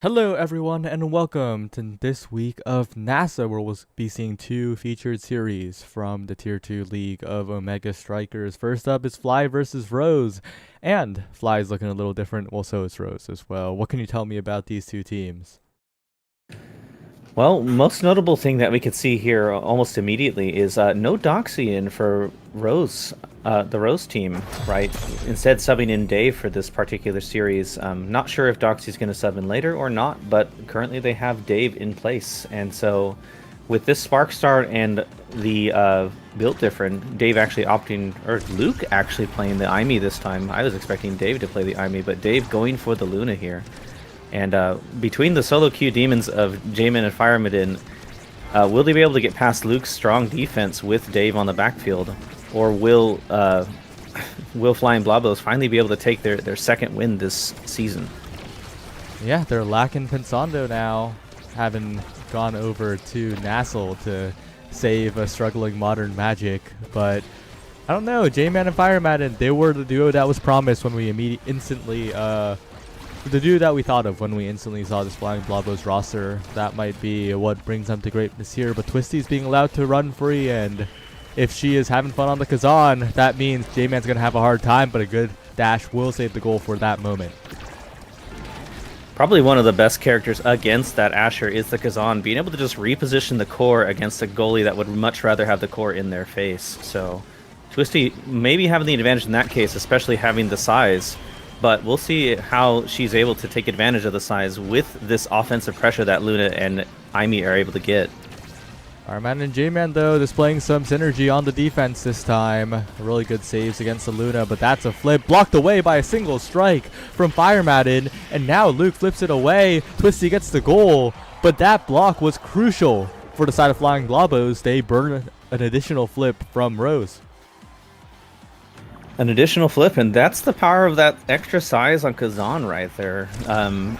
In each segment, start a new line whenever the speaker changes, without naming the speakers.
Hello, everyone, and welcome to this week of NASA, where we'll be seeing two featured series from the Tier 2 League of Omega Strikers. First up is Fly versus Rose, and Fly is looking a little different, well, so is Rose as well. What can you tell me about these two teams?
Well, most notable thing that we could see here almost immediately is no Doxy in for Rose, the Rose team, right? Instead, subbing in Dave for this particular series. Not sure if Doxy's going to sub in later or not, but currently they have Dave in place. And so with this Spark Start and the build different, Dave actually opting, or Luke actually playing the Aimee this time. I was expecting Dave to play the Aimee, but Dave going for the Luna here. And between the solo queue demons of J-Man and Firemidin, will they be able to get past Luke's strong defense with Dave on the backfield? Or will will Flying Blobos finally be able to take their second win this season?
Yeah, they're lacking Pensando now, having gone over to Nassel to save a struggling Modern Magic, but I don't know, J-Man and Firemadden, they were the duo that was promised when we instantly the dude that we thought of when we instantly saw this Flying Blobos roster. That might be what brings them to greatness here, but Twisty's being allowed to run free, and if she is having fun on the Kazan, that means J-Man's going to have a hard time, but a good dash will save the goal for that moment.
Probably one of the best characters against that Asher is the Kazan, being able to just reposition the core against a goalie that would much rather have the core in their face. So Twisty maybe having the advantage in that case, especially having the size. But we'll see how she's able to take advantage of the size with this offensive pressure that Luna and Aimee are able to get.
Fireman and J-Man, though, displaying some synergy on the defense this time. Really good saves against the Luna, but that's a flip. Blocked away by a single strike from Firemadden, and now Luke flips it away. Twisty gets the goal, but that block was crucial for the side of Flying Blobos. They burn an additional flip from Rose.
An additional flip, and that's the power of that extra size on Kazan right there.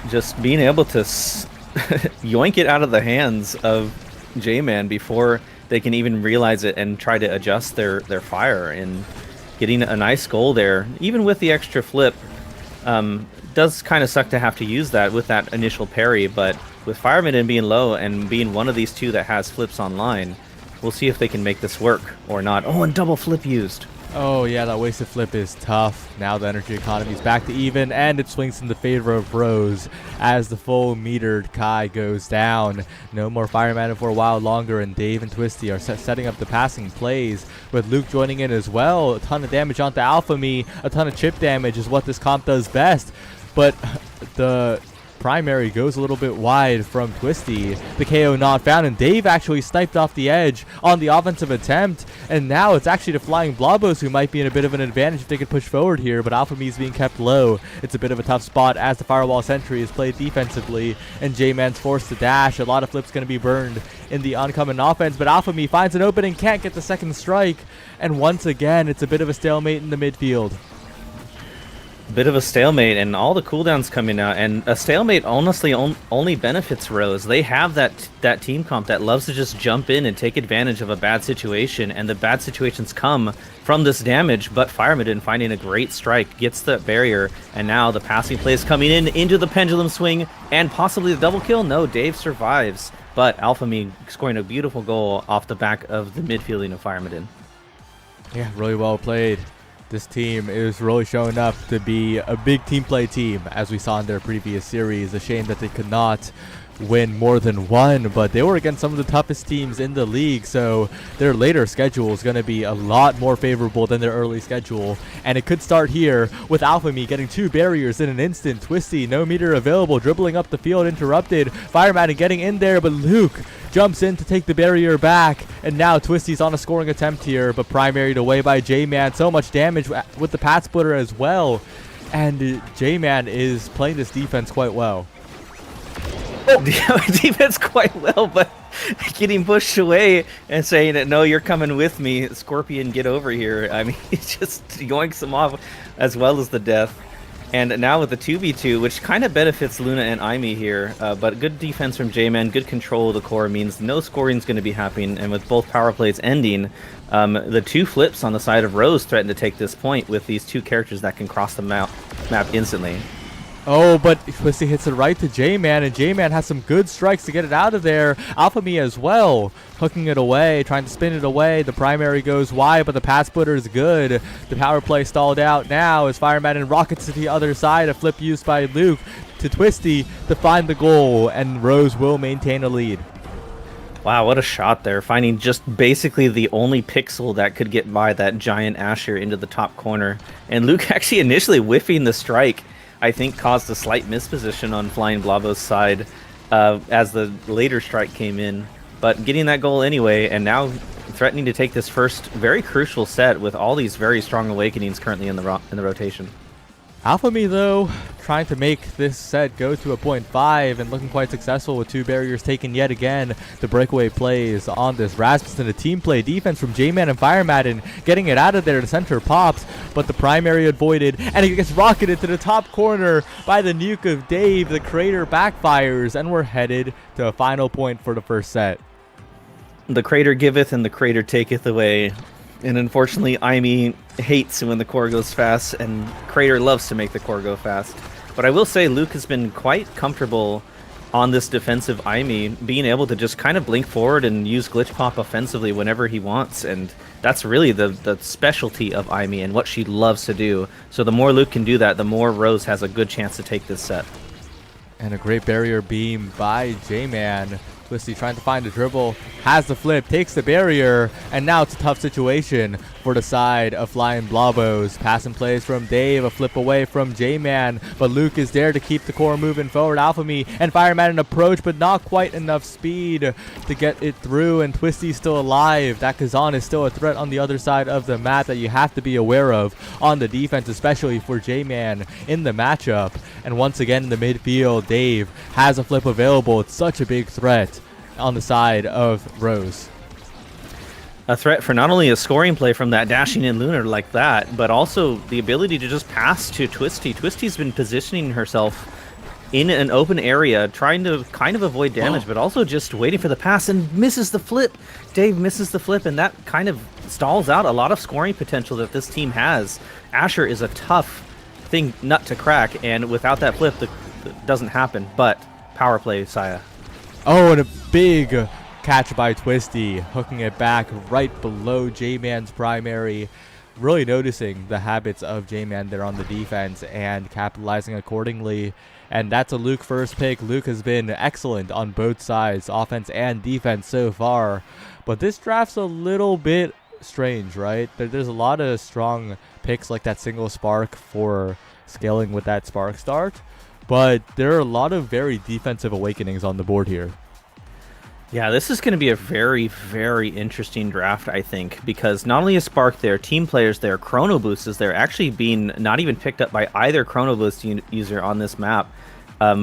Just being able to yoink it out of the hands of J-Man before they can even realize it and try to adjust their fire, and getting a nice goal there, even with the extra flip. Does kind of suck to have to use that with that initial parry, but with Fireman being low and being one of these two that has flips online, we'll see if they can make this work or not. Oh, and double flip used.
Oh yeah, that wasted flip is tough. Now the energy economy is back to even, and it swings in the favor of Rose as the full metered Kai goes down. No more Fireman for a while longer, and Dave and Twisty are setting up the passing plays, with Luke joining in as well. A ton of damage onto Alphamy, a ton of chip damage is what this comp does best, but the primary goes a little bit wide from Twisty. The KO not found, and Dave actually sniped off the edge on the offensive attempt, and now it's actually the Flying Blobos who might be in a bit of an advantage if they could push forward here, but Alphamy is being kept low. It's a bit of a tough spot as the Firewall Sentry is played defensively, and J-Man's forced to dash. A lot of flips going to be burned in the oncoming offense, but Alphamy finds an opening, can't get the second strike, and once again, it's a bit of a stalemate in the midfield.
Bit of a stalemate, and all the cooldowns coming out, and a stalemate honestly only benefits Rose. They have that team comp that loves to just jump in and take advantage of a bad situation, and the bad situations come from this damage, but Firemadden finding a great strike, gets the barrier, and now the passing play is coming in into the pendulum swing, and possibly the double kill. No, Dave survives, but Alphamy scoring a beautiful goal off the back of the midfielding of Firemadden.
Yeah, really well played. This team is really showing up to be a big team play team, as we saw in their previous series. A shame that they could not win more than one, but they were against some of the toughest teams in the league, so their later schedule is going to be a lot more favorable than their early schedule, and it could start here with Alphamy getting two barriers in an instant. Twisty, no meter available, dribbling up the field, interrupted. Firemadden getting in there, but Luke jumps in to take the barrier back, and now Twisty's on a scoring attempt here, but primaried away by J-Man. So much damage with the pad splitter as well, and J-Man is playing this defense quite well.
Oh, defense quite well, but getting pushed away and saying that, no, you're coming with me, Scorpion, get over here. I mean, he just yoinks him off as well as the death. And now with the 2v2, which kind of benefits Luna and Aimee here, but good defense from J-Man, good control of the core means no scoring is going to be happening, and with both power plays ending, the two flips on the side of Rose threaten to take this point with these two characters that can cross the map instantly.
Oh, but Twisty hits it right to J-Man, and J-Man has some good strikes to get it out of there. Alphamy as well, hooking it away, trying to spin it away. The primary goes wide, but the pass splitter is good. The power play stalled out now as Fireman rockets to the other side. A flip used by Luke to Twisty to find the goal, and Rose will maintain a lead.
Wow, what a shot there. Finding just basically the only pixel that could get by that giant Asher into the top corner. And Luke actually initially whiffing the strike, I think caused a slight misposition on Flying Blavo's side as the later strike came in. But getting that goal anyway, and now threatening to take this first very crucial set with all these very strong awakenings currently in the rotation.
Alphamy, though, trying to make this set go to a 0.5 and looking quite successful with 2 barriers taken yet again. The breakaway plays on this Rasmussen, a team play defense from J-Man and Firemadden, getting it out of there to center pops, but the primary avoided, and it gets rocketed to the top corner by the nuke of Dave. The crater backfires, and we're headed to a final point for the first set.
The crater giveth and the crater taketh away. And unfortunately, Aimee hates when the core goes fast, and Crater loves to make the core go fast. But I will say Luke has been quite comfortable on this defensive Aimee, being able to just kind of blink forward and use Glitch Pop offensively whenever he wants. And that's really the specialty of Aimee and what she loves to do. So the more Luke can do that, the more Rose has a good chance to take this set.
And a great barrier beam by J-Man. Twisty trying to find a dribble, has the flip, takes the barrier, and now it's a tough situation for the side of Flying Blavos. Passing plays from Dave, a flip away from J-Man, but Luke is there to keep the core moving forward. Alphamy and Fireman an approach, but not quite enough speed to get it through, and Twisty's still alive. That Kazan is still a threat on the other side of the map that you have to be aware of on the defense, especially for J-Man in the matchup. And once again in the midfield, Dave has a flip available. It's such a big threat on the side of Rose.
A threat for not only a scoring play from that dashing in Lunar like that, but also the ability to just pass to Twisty. Twisty's been positioning herself in an open area, trying to kind of avoid damage, but also just waiting for the pass and misses the flip. Dave misses the flip, and that kind of stalls out a lot of scoring potential that this team has. Asher is a tough nut to crack, and without that flip, it doesn't happen. But power play, Saya.
Oh, and a big catch by Twisty, hooking it back right below J-Man's primary. Really noticing the habits of J-Man there on the defense and capitalizing accordingly. And that's a Luke first pick. Luke has been excellent on both sides, offense and defense so far. But this draft's a little bit strange, right? There's a lot of strong picks like that single spark for scaling with that spark start. But there are a lot of very defensive awakenings on the board here.
Yeah, this is going to be a very, very interesting draft, I think, because not only is Spark there, team players there, Chrono Boost is there, actually being not even picked up by either Chrono Boost user on this map,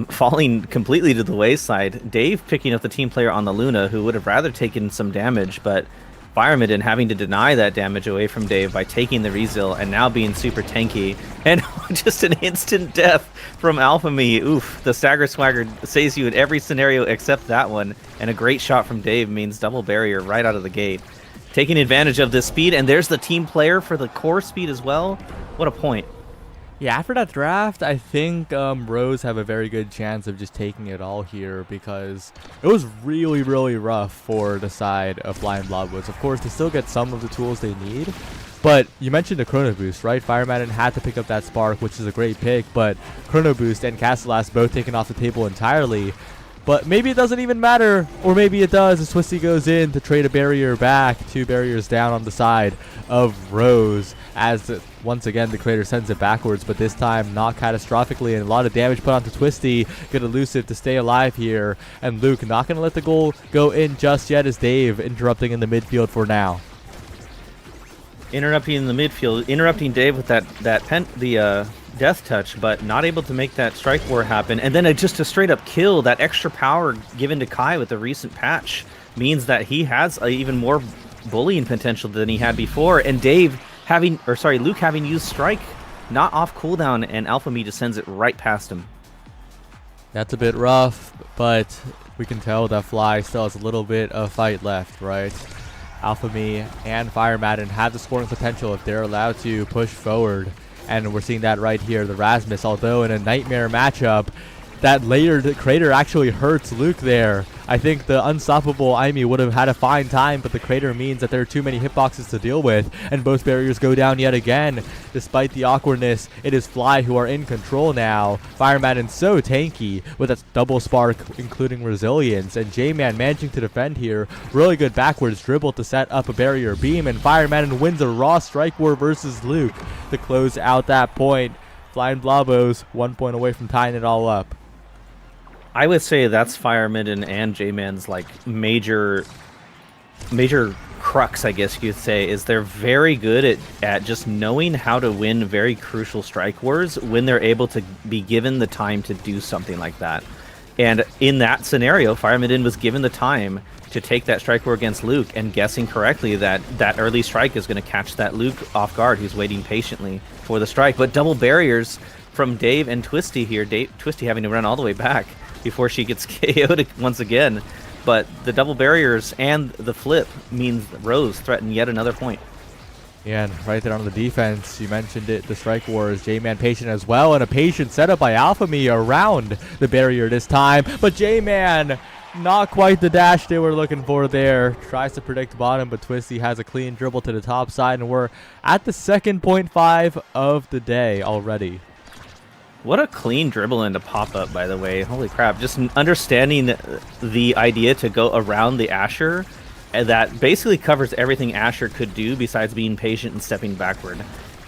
falling completely to the wayside. Dave picking up the team player on the Luna, who would have rather taken some damage, but Firemadden having to deny that damage away from Dave by taking the Resil and now being super tanky. And just an instant death from Alphamy. Oof, the Stagger Swagger saves you in every scenario except that one. And a great shot from Dave means double barrier right out of the gate. Taking advantage of this speed, and there's the team player for the core speed as well. What a point.
Yeah, after that draft, I think Rose have a very good chance of just taking it all here because it was really, really rough for the side of Flying Bloodwoods. Of course, they still get some of the tools they need, but you mentioned the Chrono Boost, right? Firemadden had to pick up that Spark, which is a great pick, but Chrono Boost and Castellas both taken off the table entirely. But maybe it doesn't even matter, or maybe it does as Twisty goes in to trade a barrier back, 2 barriers down on the side of Rose, as once again the Crater sends it backwards, but this time not catastrophically, and a lot of damage put onto Twisty. Good elusive to stay alive here, and Luke not going to let the goal go in just yet as Dave interrupting in the midfield for now.
Interrupting in the midfield, interrupting Dave with the death touch, but not able to make that strike war happen. And then just a straight up kill. That extra power given to Kai with the recent patch means that he has even more bullying potential than he had before. And Luke having used strike, not off cooldown, and Alphamy just sends it right past him.
That's a bit rough, but we can tell that Fly still has a little bit of fight left, right? Alphamy and Firemadden have the scoring potential if they're allowed to push forward. And we're seeing that right here. The Rasmus, although in a nightmare matchup, that layered crater actually hurts Luke there. I think the unstoppable Aimi would have had a fine time, but the crater means that there are too many hitboxes to deal with, and both barriers go down yet again. Despite the awkwardness, it is Fly who are in control now. Fire Madden so tanky with a double spark, including resilience, and J-Man managing to defend here. Really good backwards dribble to set up a barrier beam, and Fire Madden wins a raw strike war versus Luke to close out that point. Flying Blabos 1 point away from tying it all up.
I would say that's Fire Madden and J-Man's like major crux, I guess you could say, is they're very good at just knowing how to win very crucial strike wars when they're able to be given the time to do something like that. And in that scenario, Fire Madden was given the time to take that strike war against Luke, and guessing correctly that that early strike is going to catch that Luke off guard, who's waiting patiently for the strike. But double barriers from Dave and Twisty here. Twisty having to run all the way back before she gets KO'd once again. But the double barriers and the flip means Rose threaten yet another point.
Yeah, and right there on the defense, you mentioned it, the strike wars, J-Man patient as well, and a patient setup by Alphamy around the barrier this time. But J-Man, not quite the dash they were looking for there. Tries to predict bottom, but Twisty has a clean dribble to the top side, and we're at the second 0.5 of the day already.
What a clean dribble into pop-up, by the way. Holy crap. Just understanding the idea to go around the Asher that basically covers everything Asher could do besides being patient and stepping backward.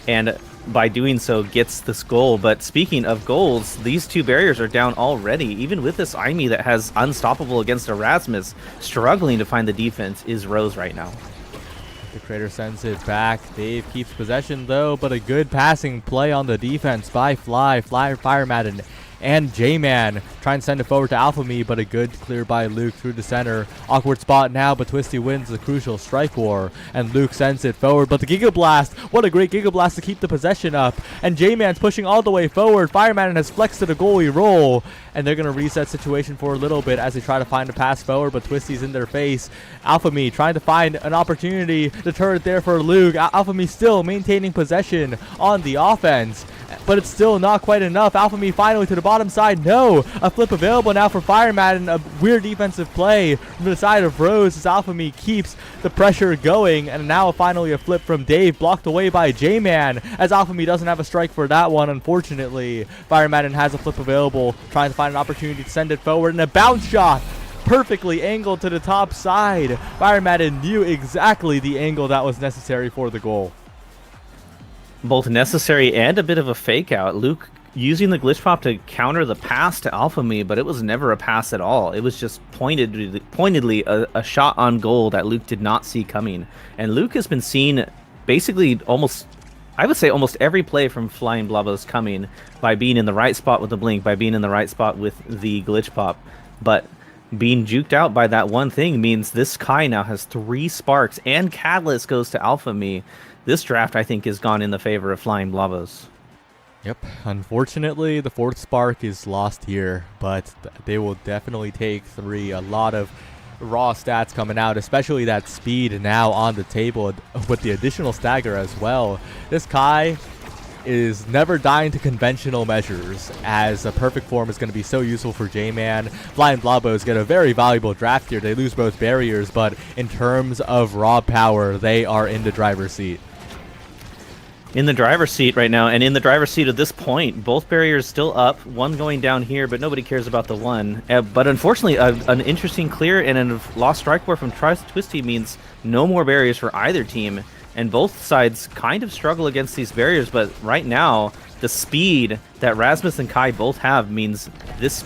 And by doing so, gets this goal. But speaking of goals, these two barriers are down already. Even with this Aimi that has unstoppable against Erasmus, struggling to find the defense is Rose right now.
The Crater sends it back. Dave keeps possession though, but a good passing play on the defense by Fire Madden, and J-Man trying to send it forward to Alphamy, but a good clear by Luke through the center. Awkward spot now, but Twisty wins the crucial strike war, and Luke sends it forward, but the Giga Blast, what a great Giga Blast to keep the possession up, and J-Man's pushing all the way forward. Fire Madden has flexed to the goalie roll, and they're going to reset situation for a little bit as they try to find a pass forward, but Twisty's in their face. Alphamy trying to find an opportunity to turn it there for Luke. Alphamy still maintaining possession on the offense, but it's still not quite enough. Alphamy finally to the bottom side. No, a flip available now for Fire Madden. A weird defensive play from the side of Rose as Alphamy keeps the pressure going, and now finally a flip from Dave, blocked away by J-Man as Alphamy doesn't have a strike for that one, unfortunately. Fire Madden has a flip available, trying to find an opportunity to send it forward, and a bounce shot perfectly angled to the top side. Fire Madden knew exactly the angle that was necessary for the goal.
Both necessary and a bit of a fake out. Luke using the glitch pop to counter the pass to Alphamy, but it was never a pass at all. It was just pointedly a shot on goal that Luke did not see coming. And Luke has been seen basically almost, I would say almost every play from Flying Blabos coming by being in the right spot with the blink, by being in the right spot with the glitch pop. But being juked out by that one thing means this Kai now has 3 sparks, and Catalyst goes to Alphamy. This draft, I think, has gone in the favor of Flying Blabos.
Yep. Unfortunately, the 4th spark is lost here, but they will definitely take 3. A lot of raw stats coming out, especially that speed now on the table with the additional stagger as well. This Kai is never dying to conventional measures, as a perfect form is going to be so useful for J-Man. Flying Blabos get a very valuable draft here. They lose both barriers, but in terms of raw power, they are in the driver's seat.
In the driver's seat right now, and in the driver's seat at this point, both barriers still up, one going down here, but nobody cares about the one. But unfortunately, an interesting clear and a lost strike war from Twisty means no more barriers for either team, and both sides kind of struggle against these barriers, but right now, the speed that Rasmus and Kai both have means these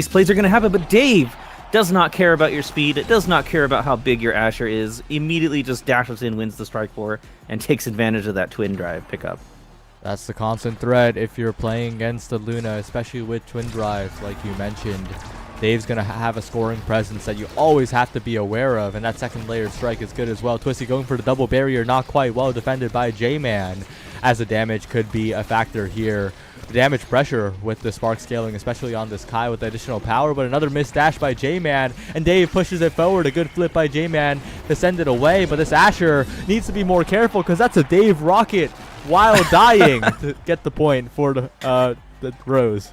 plays are going to happen, but Dave does not care about your speed, it does not care about how big your Asher is, immediately just dashes in, wins the strike war, and takes advantage of that twin drive pickup.
That's the constant threat if you're playing against the Luna, especially with twin drive, like you mentioned. Dave's going to have a scoring presence that you always have to be aware of, and that second layer strike is good as well. Twisty going for the double barrier, not quite well defended by J-Man, as the damage could be a factor here. The damage pressure with the spark scaling, especially on this Kai with additional power, but another missed dash by J-Man, and Dave pushes it forward. A good flip by J-Man to send it away, but this Asher needs to be more careful because that's a Dave rocket while dying to get the point for the Rose.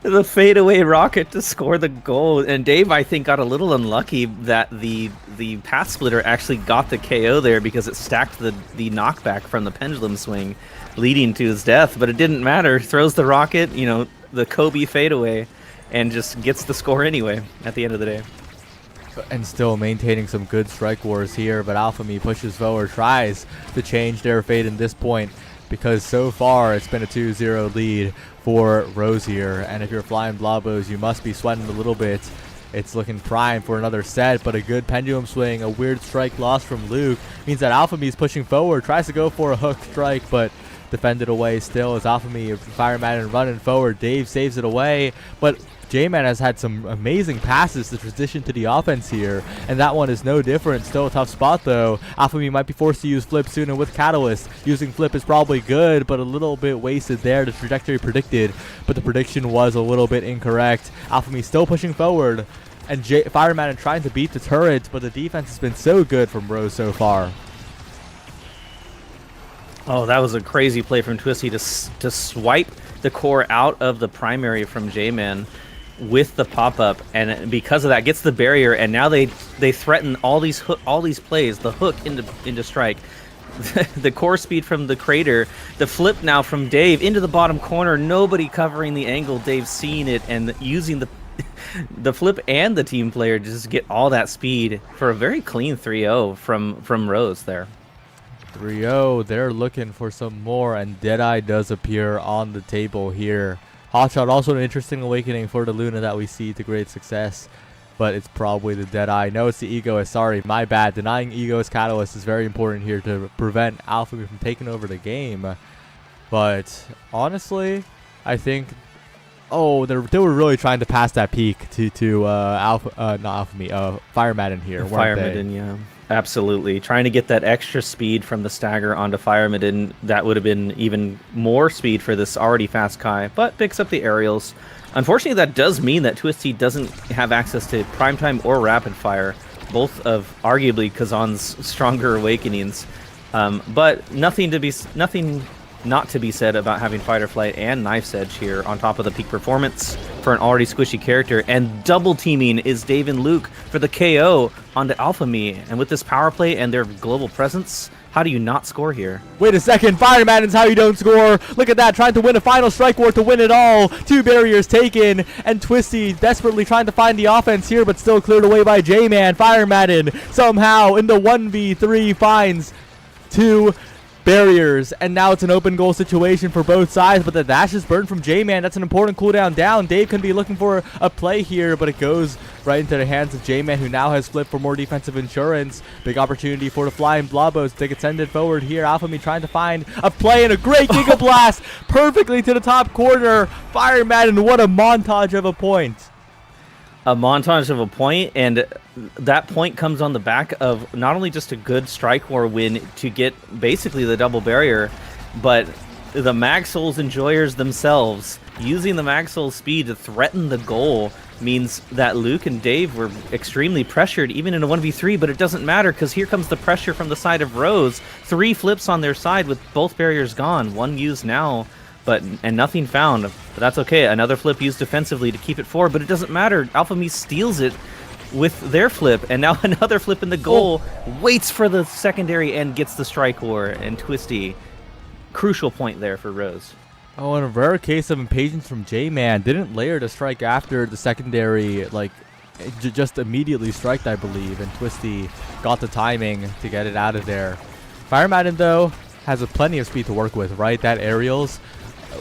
The fadeaway rocket to score the goal, and Dave, I think, got a little unlucky that the path splitter actually got the KO there because it stacked the knockback from the pendulum swing, leading to his death. But it didn't matter. Throws the rocket, you know, the Kobe fadeaway, and just gets the score anyway at the end of the day.
And still maintaining some good strike wars here, but Alphamy pushes forward, tries to change their fate in this point, because so far it's been a 2-0 lead for Rose here. And if you're flying Blabos, you must be sweating a little bit. It's looking prime for another set, but a good pendulum swing, a weird strike loss from Luke, means that Alphamy is pushing forward, tries to go for a hook strike, but defended away still as Alphamy, Fireman running forward. Dave saves it away, but J-Man has had some amazing passes to transition to the offense here, and that one is no different. Still a tough spot though. Alphamy might be forced to use Flip soon, and with Catalyst, using Flip is probably good, but a little bit wasted there. The trajectory predicted, but the prediction was a little bit incorrect. Alphamy still pushing forward, and Fireman trying to beat the turret, but the defense has been so good from Rose so far.
Oh, that was a crazy play from Twisty to swipe the core out of the primary from J-Man with the pop-up, and because of that gets the barrier, and now they threaten all these plays, the hook into strike, the core speed from the crater, the flip now from Dave into the bottom corner, nobody covering the angle. Dave seeing it and using the flip and the team player to just get all that speed for a very clean 3-0 from Rose there.
3-0, they're looking for some more, and Deadeye does appear on the table here. Hotshot also an interesting awakening for the Luna that we see to great success, but it's probably the Deadeye. No, it's the Egoist. Sorry, my bad. Denying Egoist Catalyst is very important here to prevent Alphamy from taking over the game. But honestly, I think, they were really trying to pass that peak to Fireman in here.
Fireman, yeah. Absolutely. Trying to get that extra speed from the stagger onto Fireman, that would have been even more speed for this already fast Kai, but picks up the aerials. Unfortunately, that does mean that Twisty doesn't have access to Primetime or Rapid Fire, both of arguably Kazan's stronger awakenings. But nothing not to be said about having Fight or Flight and Knife's Edge here on top of the peak performance for an already squishy character, and double teaming is Dave and Luke for the KO onto Alphamy. And with this power play and their global presence, how do you not score here?
Wait a second, Fireman is how you don't score. Look at that, trying to win a final strike war to win it all. 2 barriers taken, and Twisty desperately trying to find the offense here, but still cleared away by J-Man. Fireman somehow in the 1v3 finds 2 barriers, and now it's an open goal situation for both sides, but the dash is burned from J-Man. That's an important cooldown down. Dave can be looking for a play here, but it goes right into the hands of J-Man, who now has flipped for more defensive insurance. Big opportunity for the Flying Blabos to get sended forward here. Alphamy trying to find a play, and a great Giga Blast perfectly to the top corner. Fireman, and what a montage of a point.
A montage of a point, and that point comes on the back of not only just a good strike war win to get basically the double barrier, but the Mag Souls enjoyers themselves using the Mag Soul speed to threaten the goal means that Luke and Dave were extremely pressured even in a 1v3, but it doesn't matter because here comes the pressure from the side of Rose. 3 flips on their side with both barriers gone, 1 used now, and nothing found. But that's okay. Another flip used defensively to keep it 4, but it doesn't matter. Alphamy steals it with their flip, and now another flip in the goal, waits for the secondary and gets the strike war, and Twisty. Crucial point there for Rose.
Oh, and a rare case of impatience from J-Man. Didn't layer to strike after the secondary, just immediately striked, I believe, and Twisty got the timing to get it out of there. Fireman, though, has plenty of speed to work with, right? That aerials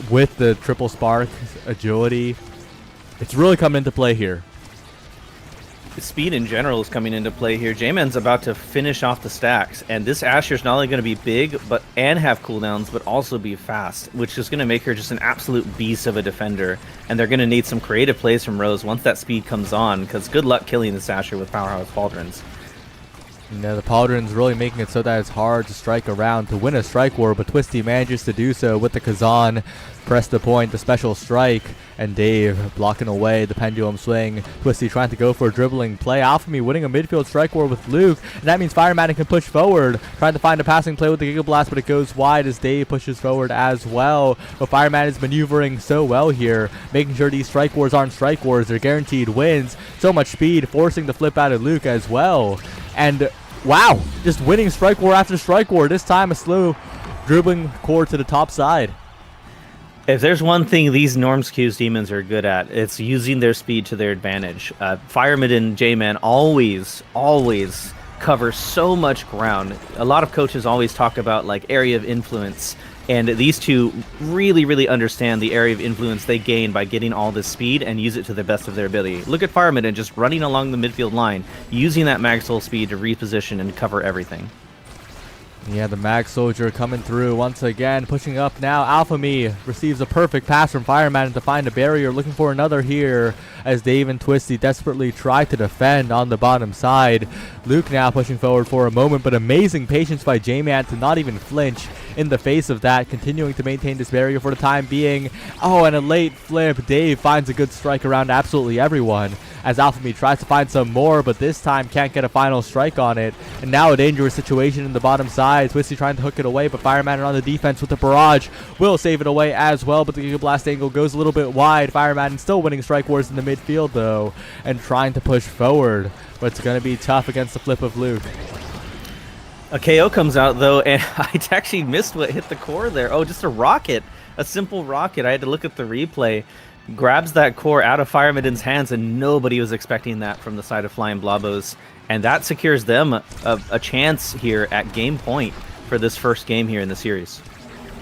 with the triple spark agility, it's really coming into play here.
Speed in general is coming into play here. J-Man's about to finish off the stacks, and this Asher's not only going to be big and have cooldowns, but also be fast, which is going to make her just an absolute beast of a defender. And they're going to need some creative plays from Rose once that speed comes on, because good luck killing this Asher with Powerhouse Pauldrons.
The Pauldron's really making it so that it's hard to strike around to win a strike war, but Twisty manages to do so with the Kazan. Press the point, the special strike, and Dave blocking away the pendulum swing. Twisty trying to go for a dribbling play. Alphamy winning a midfield strike war with Luke, and that means Fire Madden can push forward, trying to find a passing play with the Giga Blast, but it goes wide as Dave pushes forward as well. But Fire Madden is maneuvering so well here, making sure these strike wars aren't strike wars. They're guaranteed wins. So much speed, forcing the flip out of Luke as well. And wow, just winning strike war after strike war. This time a slow dribbling core to the top side.
If there's one thing these Normscues demons are good at, it's using their speed to their advantage. Fireman and J-Man always cover so much ground. A lot of coaches always talk about like area of influence, and these two really understand the area of influence they gain by getting all this speed and use it to the best of their ability. Look at Fireman and just running along the midfield line, using that Mag Soul speed to reposition and cover everything.
Yeah, the Mag Soldier coming through once again, pushing up now. Alphamy receives a perfect pass from Fireman to find a barrier, looking for another here as Dave and Twisty desperately try to defend on the bottom side. Luke now pushing forward for a moment, but amazing patience by J-Man to not even flinch in the face of that, continuing to maintain this barrier for the time being. Oh, and a late flip. Dave finds a good strike around absolutely everyone as Alphamy tries to find some more, but this time can't get a final strike on it. And now a dangerous situation in the bottom side. Twisty trying to hook it away, but Fireman on the defense with the barrage will save it away as well, but the Giga Blast angle goes a little bit wide. Fireman still winning strike wars in the midfield though, and trying to push forward, but it's going to be tough against the flip of Luke.
A KO comes out though, and I actually missed what hit the core there. Oh, just a rocket, a simple rocket. I had to look at the replay. Grabs that core out of Firemaden's hands, and nobody was expecting that from the side of Flying Blobos, and that secures them a chance here at game point for this first game here in the series.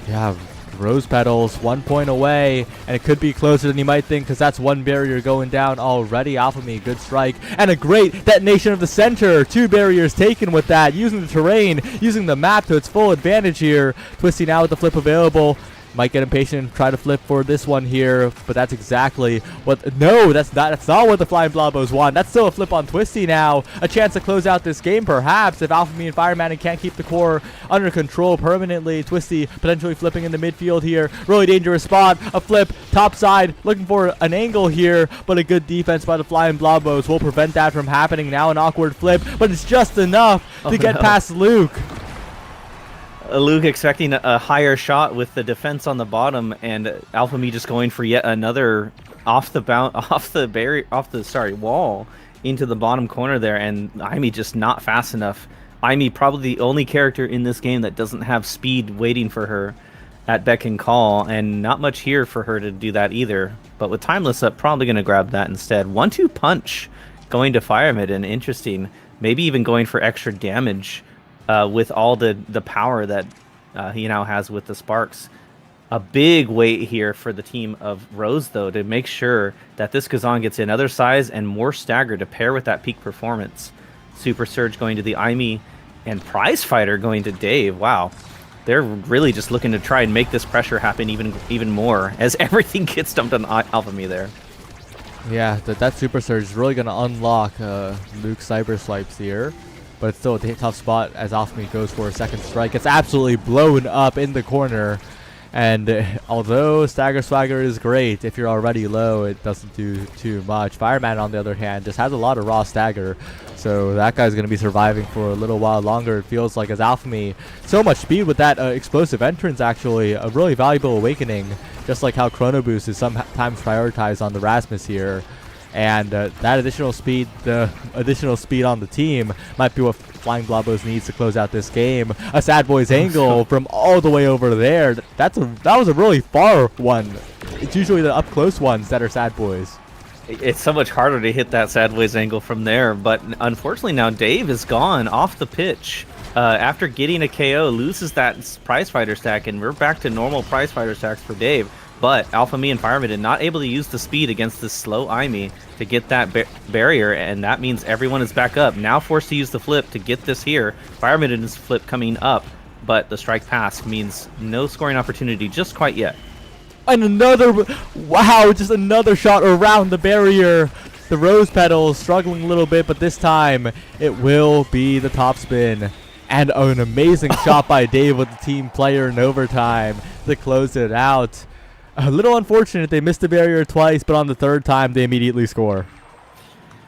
Yeah, Rose Petals 1 point away, and it could be closer than you might think because that's one barrier going down already. Alphamy, good strike, and a great detonation of the center. 2 barriers taken with that, using the terrain, using the map to its full advantage here. Twisty now with the flip available. Might get impatient and try to flip for this one here, but that's exactly what... No, that's not what the Flying Blobos want. That's still a flip on Twisty now. A chance to close out this game, perhaps, if Alphamy and Fireman can't keep the core under control permanently. Twisty potentially flipping in the midfield here. Really dangerous spot. A flip, top side, looking for an angle here, but a good defense by the Flying Blobos will prevent that from happening. Now an awkward flip, but it's just enough to get past Luke.
Luke expecting a higher shot with the defense on the bottom, and Alphamy just going for yet another off the wall into the bottom corner there, and Aimee just not fast enough. Aimee probably the only character in this game that doesn't have speed waiting for her at beck and call, and not much here for her to do that either. But with Timeless up, probably going to grab that instead. 1-2 punch going to Firemaden, interesting. Maybe even going for extra damage. With all the power that he now has with the Sparks. A big weight here for the team of Rose, though, to make sure that this Kazan gets another size and more stagger to pair with that peak performance. Super Surge going to the Aimee, and Prize Fighter going to Dave. Wow. They're really just looking to try and make this pressure happen even more as everything gets dumped on Alphamy there.
Yeah, that Super Surge is really going to unlock Luke Cyber Swipes here. But it's still a tough spot as Alphamy goes for a second strike. It's absolutely blown up in the corner. And although Stagger Swagger is great, if you're already low, it doesn't do too much. Fireman, on the other hand, just has a lot of raw stagger. So that guy's going to be surviving for a little while longer, it feels like, as Alphamy. So much speed with that explosive entrance, actually. A really valuable awakening, just like how Chrono Boost is sometimes prioritized on the Rasmus here. And that additional speed on the team might be what Flying Blobos needs to close out this game. A Sad Boys angle from all the way over there. That was a really far one. It's usually the up close ones that are Sad Boys.
It's so much harder to hit that Sad Boys angle from there, but unfortunately now Dave is gone off the pitch. After getting a KO, loses that Prize Fighter stack, and we're back to normal Prize Fighter stacks for Dave. But Alphamy and Firemaden not able to use the speed against this slow Aimee to get that barrier, and that means everyone is back up. Now forced to use the flip to get this here. Firemaden's flip coming up, but the strike pass means no scoring opportunity just quite yet.
And another, wow, just another shot around the barrier. The Rose Petals struggling a little bit, but this time it will be the top spin. And an amazing shot by Dave with the team player in overtime to close it out. A little unfortunate, they missed the barrier twice, but on the third time they immediately score.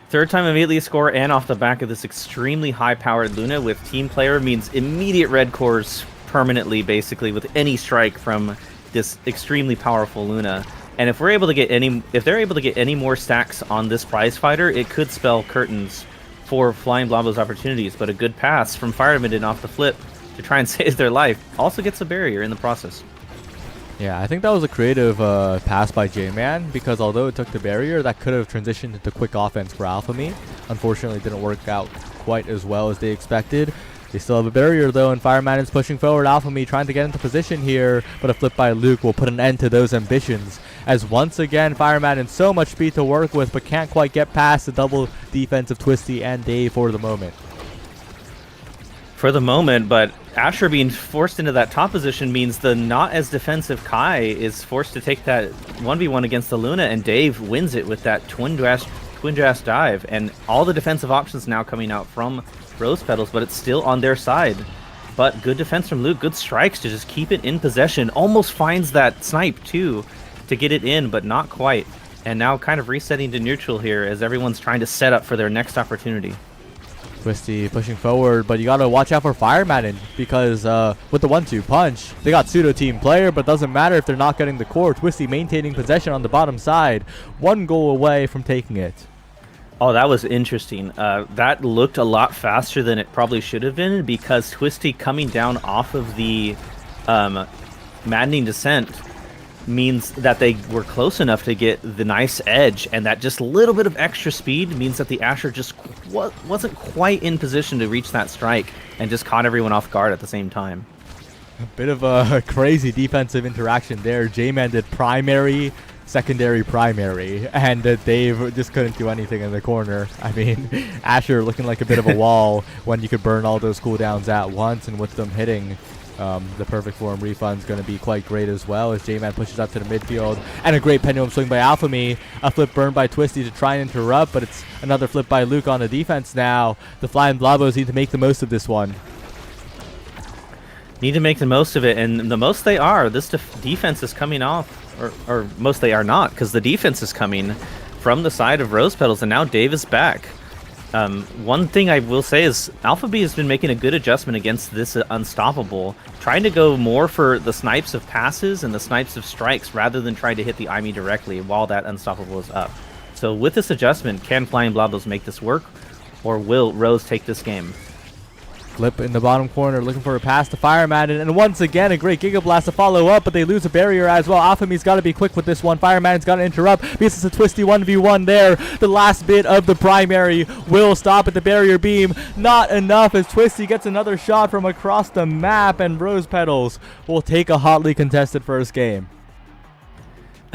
Third time immediately score, and off the back of this extremely high-powered Luna with team player means immediate red cores permanently, basically, with any strike from this extremely powerful Luna. And if they're able to get any more stacks on this prize fighter, it could spell curtains for Flying Blabbo's opportunities. But a good pass from Fireman off the flip to try and save their life also gets a barrier in the process.
Yeah, I think that was a creative pass by J-Man, because although it took the barrier, that could have transitioned into quick offense for Alphamy. Unfortunately, it didn't work out quite as well as they expected. They still have a barrier, though, and Fireman is pushing forward. Alphamy trying to get into position here, but a flip by Luke will put an end to those ambitions. As once again, Fireman in so much speed to work with, but can't quite get past the double defense of Twisty and Dave for the moment.
For the moment, but Asher being forced into that top position means the not as defensive Kai is forced to take that 1v1 against the Luna, and Dave wins it with that twin dash dive, and all the defensive options now coming out from Rose Petals, but it's still on their side. But good defense from Luke, good strikes to just keep it in possession. Almost finds that snipe too to get it in, but not quite. And now kind of resetting to neutral here as everyone's trying to set up for their next opportunity.
Twisty pushing forward, but you gotta watch out for Fireman, because with the 1-2 punch, they got pseudo team player, but doesn't matter if they're not getting the core. Twisty maintaining possession on the bottom side, one goal away from taking it.
Oh, that was interesting. That looked a lot faster than it probably should have been, because Twisty coming down off of the Maddening Descent means that they were close enough to get the nice edge, and that just little bit of extra speed means that the Asher just wasn't quite in position to reach that strike and just caught everyone off guard at the same time.
A bit of a crazy defensive interaction there. J-Man did primary, secondary, primary, and Dave just couldn't do anything in the corner. I mean, Asher looking like a bit of a wall when you could burn all those cooldowns at once, and with them hitting, the perfect form refund's going to be quite great as well, as J-Man pushes up to the midfield, and a great pendulum swing by Alphamy. A flip burned by Twisty to try and interrupt, but it's another flip by Luke on the defense now. The Flying Blabbos need to make the most of this one.
Need to make the most of it, and the most they are. This defense is coming off, or most they are not, because the defense is coming from the side of Rose Petals, and now Dave is back. One thing I will say is Alpha B has been making a good adjustment against this Unstoppable, trying to go more for the snipes of passes and the snipes of strikes rather than trying to hit the IME directly while that Unstoppable is up. So with this adjustment, can Flying Blabbos make this work, or will Rose take this game?
Flip in the bottom corner, looking for a pass to Fireman, and once again a great Giga Blast to follow up, but they lose a barrier as well. Alphamy's got to be quick with this one. Fireman's got to interrupt because it's a Twisty 1v1 there. The last bit of the primary will stop at the barrier beam. Not enough as Twisty gets another shot from across the map, and Rose Petals will take a hotly contested first game.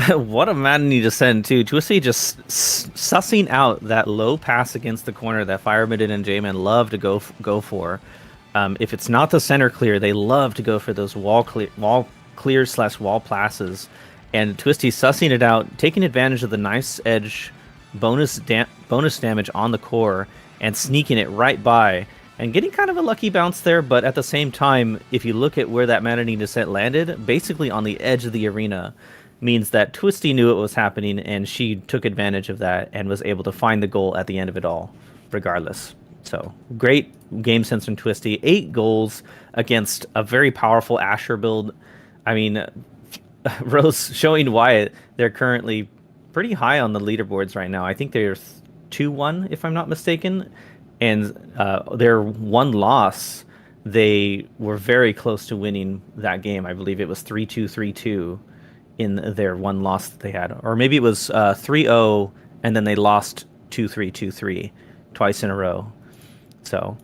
What a maddening descent too. Twisty just sussing out that low pass against the corner that Fireman and J-Man love to go for. If it's not the center clear, they love to go for those wall clear/wall passes. And Twisty sussing it out, taking advantage of the nice edge bonus damage on the core and sneaking it right by. And getting kind of a lucky bounce there, but at the same time, if you look at where that maddening descent landed, basically on the edge of the arena, means that Twisty knew it was happening, and she took advantage of that and was able to find the goal at the end of it all, regardless. So, great game sense from Twisty. 8 goals against a very powerful Asher build. I mean, Rose showing why they're currently pretty high on the leaderboards right now. I think they're 2-1, if I'm not mistaken. And their one loss, they were very close to winning that game. I believe it was 3-2, 3-2. In their one loss that they had, or maybe it was 3-0 and then they lost 2-3, 2-3 twice in a row. So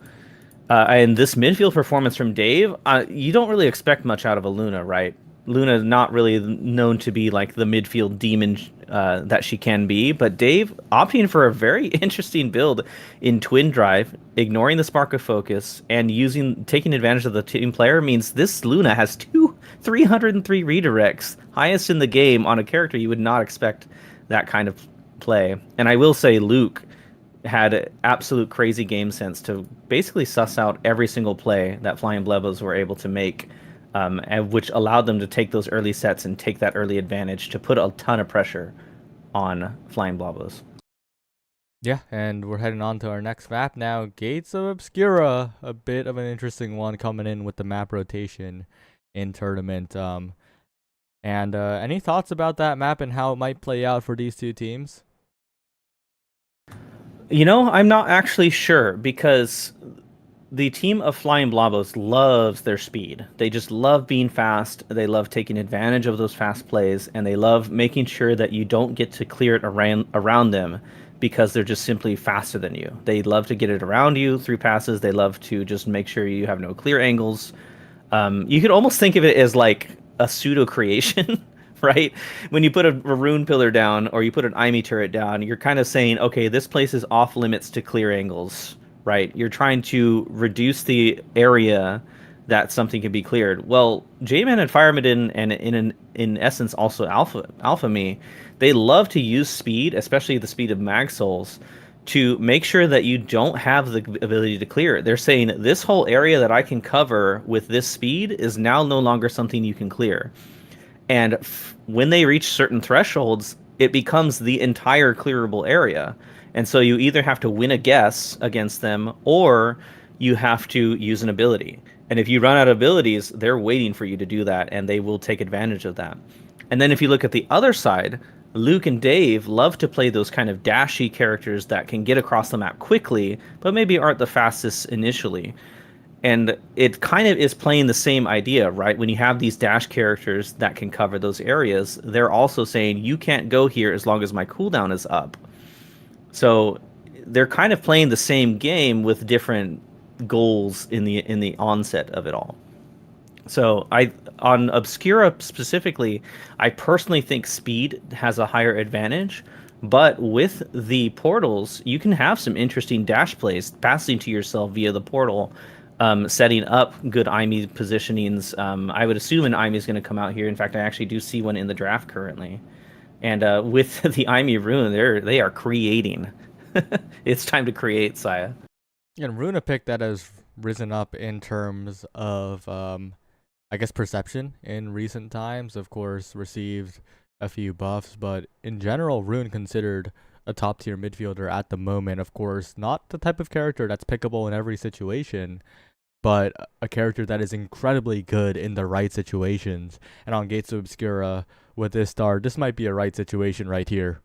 and this midfield performance from Dave, you don't really expect much out of a Luna, right? Luna not really known to be like the midfield demon that she can be, but Dave opting for a very interesting build in Twin Drive, ignoring the Spark of Focus and taking advantage of the team player means this Luna has 303 redirects, highest in the game on a character you would not expect that kind of play. And I will say Luke had absolute crazy game sense to basically suss out every single play that Flying Blebos were able to make, and which allowed them to take those early sets and take that early advantage to put a ton of pressure on Flying Blebos.
Yeah, and we're heading on to our next map now, Gates of Obscura. A bit of an interesting one coming in with the map rotation in tournament. And any thoughts about that map and how it might play out for these two teams?
You know, I'm not actually sure, because the team of Flying Blobos loves their speed. They just love being fast. They love taking advantage of those fast plays, and they love making sure that you don't get to clear it around them, because they're just simply faster than you. They love to get it around you through passes. They love to just make sure you have no clear angles. You could almost think of it as like a pseudo creation, right? When you put a rune pillar down or you put an Imi turret down, you're kind of saying, okay, this place is off limits to clear angles, right? You're trying to reduce the area that something can be cleared. Well, J-Man and Firemiden, and in essence also Alpha Me, they love to use speed, especially the speed of Mag Souls, to make sure that you don't have the ability to clear it. They're saying this whole area that I can cover with this speed is now no longer something you can clear. And when they reach certain thresholds, it becomes the entire clearable area. And so you either have to win a guess against them, or you have to use an ability. And if you run out of abilities, they're waiting for you to do that, and they will take advantage of that. And then if you look at the other side, Luke and Dave love to play those kind of dashy characters that can get across the map quickly, but maybe aren't the fastest initially. And it kind of is playing the same idea, right? When you have these dash characters that can cover those areas, they're also saying, you can't go here as long as my cooldown is up. So they're kind of playing the same game with different goals in the onset of it all. So on Obscura specifically, I personally think speed has a higher advantage, but with the portals, you can have some interesting dash plays, passing to yourself via the portal, setting up good Imi positionings. I would assume an Imi is going to come out here. In fact, I actually do see one in the draft currently. And with the Imi rune, they are creating. It's time to create, Saya.
And Runa pick that has risen up in terms of, I guess, perception in recent times. Of course, received a few buffs, but in general, Rune considered a top tier midfielder at the moment. Of course, not the type of character that's pickable in every situation, but a character that is incredibly good in the right situations. And on Gates of Obscura, with this start, this might be a right situation right here.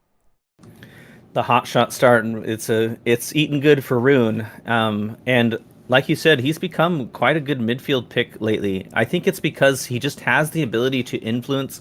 The hot shot start, it's eating good for Rune. And like you said, he's become quite a good midfield pick lately. I think it's because he just has the ability to influence.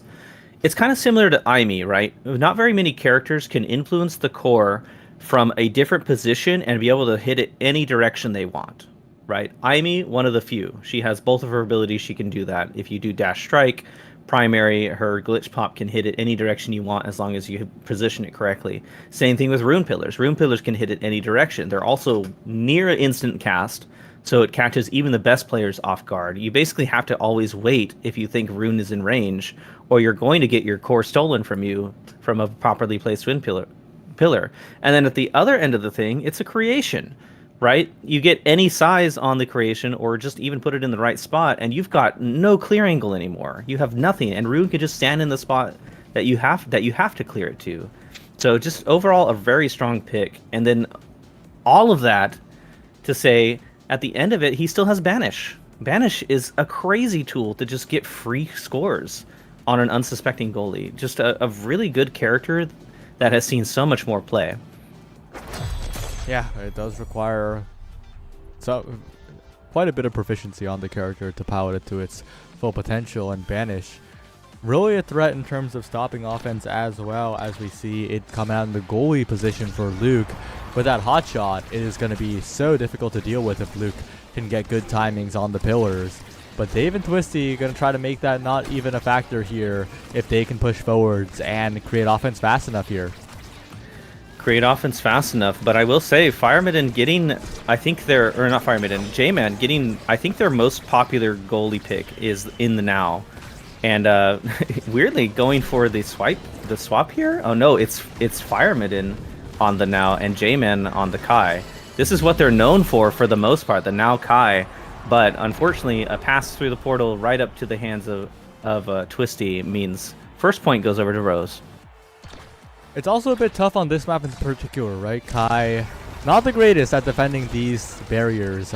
It's kind of similar to Imi, right? Not very many characters can influence the core from a different position and be able to hit it any direction they want, right? Imi, one of the few. She has both of her abilities. She can do that. If you do dash strike, primary, her glitch pop can hit it any direction you want as long as you position it correctly. Same thing with rune pillars. Rune pillars can hit it any direction. They're also near instant cast, so it catches even the best players off guard. You basically have to always wait if you think rune is in range, or you're going to get your core stolen from you from a properly placed wind pillar. And then at the other end of the thing, it's a creation, right? You get any size on the creation, or just even put it in the right spot, and you've got no clear angle anymore. You have nothing, and Rune could just stand in the spot that you have to clear it to. So just overall, a very strong pick. And then all of that to say, at the end of it, he still has Banish. Banish is a crazy tool to just get free scores on an unsuspecting goalie. Just a really good character that has seen so much more play.
Yeah, it does require quite a bit of proficiency on the character to power it to its full potential, and Banish really a threat in terms of stopping offense, as well as we see it come out in the goalie position for Luke. With that hot shot, it is going to be so difficult to deal with if Luke can get good timings on the pillars. But Dave and Twisty going to try to make that not even a factor here if they can push forwards and create offense fast enough here.
Create offense fast enough, but I will say Firemiden getting, I think their, or not Firemiden, J-Man getting, I think their most popular goalie pick is in the now. And weirdly going for the the swap here? Oh no, it's Fire Maiden on the Now and J-Man on the Kai. This is what they're known for the most part, the Now Kai. But unfortunately, a pass through the portal right up to the hands of Twisty means first point goes over to Rose.
It's also a bit tough on this map in particular, right? Kai, not the greatest at defending these barriers.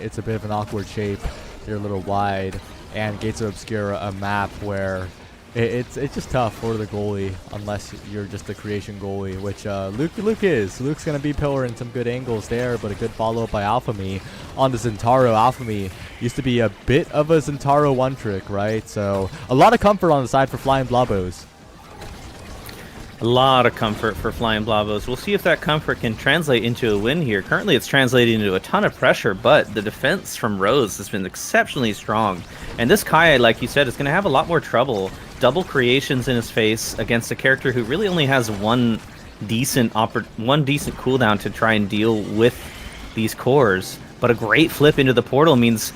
It's a bit of an awkward shape. They're a little wide, and Gates of Obscura, a map where it's just tough for the goalie unless you're just the creation goalie, which Luke is. Luke's gonna be pillar in some good angles there, but a good follow up by Alphamy on the Zentaro. Alphamy used to be a bit of a Zentaro one trick, right? So a lot of comfort on the side for Flying Blobos.
A lot of comfort for Flying Blavos. We'll see if that comfort can translate into a win here. Currently, it's translating into a ton of pressure, but the defense from Rose has been exceptionally strong. And this Kai, like you said, is going to have a lot more trouble. Double creations in his face against a character who really only has one decent cooldown to try and deal with these cores. But a great flip into the portal means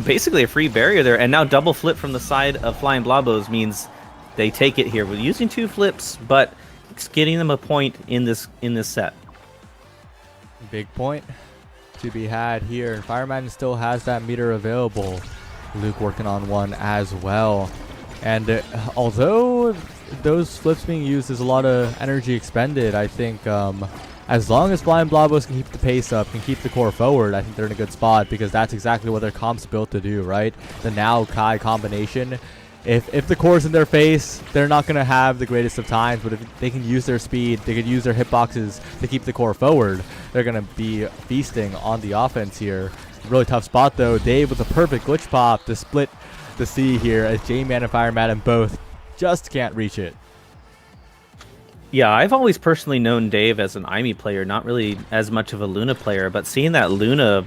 basically a free barrier there. And now double flip from the side of Flying Blobos means they take it here with using 2 flips, but it's getting them a point in this set.
Big point to be had here, and Fireman still has that meter available. Luke working on one as well. And although those flips being used is a lot of energy expended, I think as long as Flying Blobos can keep the pace up, can keep the core forward, I think they're in a good spot, because that's exactly what their comp's built to do, right? The Now Kai combination. If the core's in their face, they're not going to have the greatest of times, but if they can use their speed, they could use their hitboxes to keep the core forward, they're going to be feasting on the offense here. Really tough spot though. Dave with a perfect glitch pop to split the C here, as J-Man and Fire Maiden both just can't reach it.
Yeah, I've always personally known Dave as an Aimee player, not really as much of a Luna player, but seeing that Luna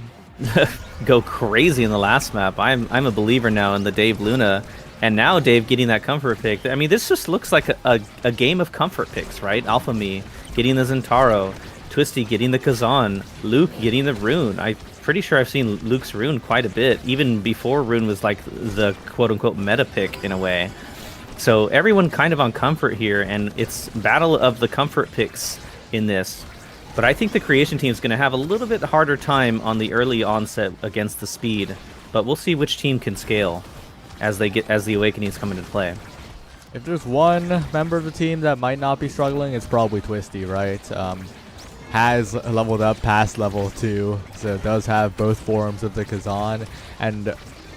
go crazy in the last map, I'm a believer now in the Dave Luna. And now Dave getting that comfort pick. I mean, this just looks like a game of comfort picks, right? Alphamy getting the Zentaro, Twisty getting the Kazan, Luke getting the Rune. I'm pretty sure I've seen Luke's Rune quite a bit, even before Rune was like the quote-unquote meta pick in a way. So everyone kind of on comfort here, and it's battle of the comfort picks in this. But I think the creation team is going to have a little bit harder time on the early onset against the speed. But we'll see which team can scale as the Awakenings come into play.
If there's one member of the team that might not be struggling, it's probably Twisty, right? Has leveled up past level 2, so does have both forms of the Kazan. And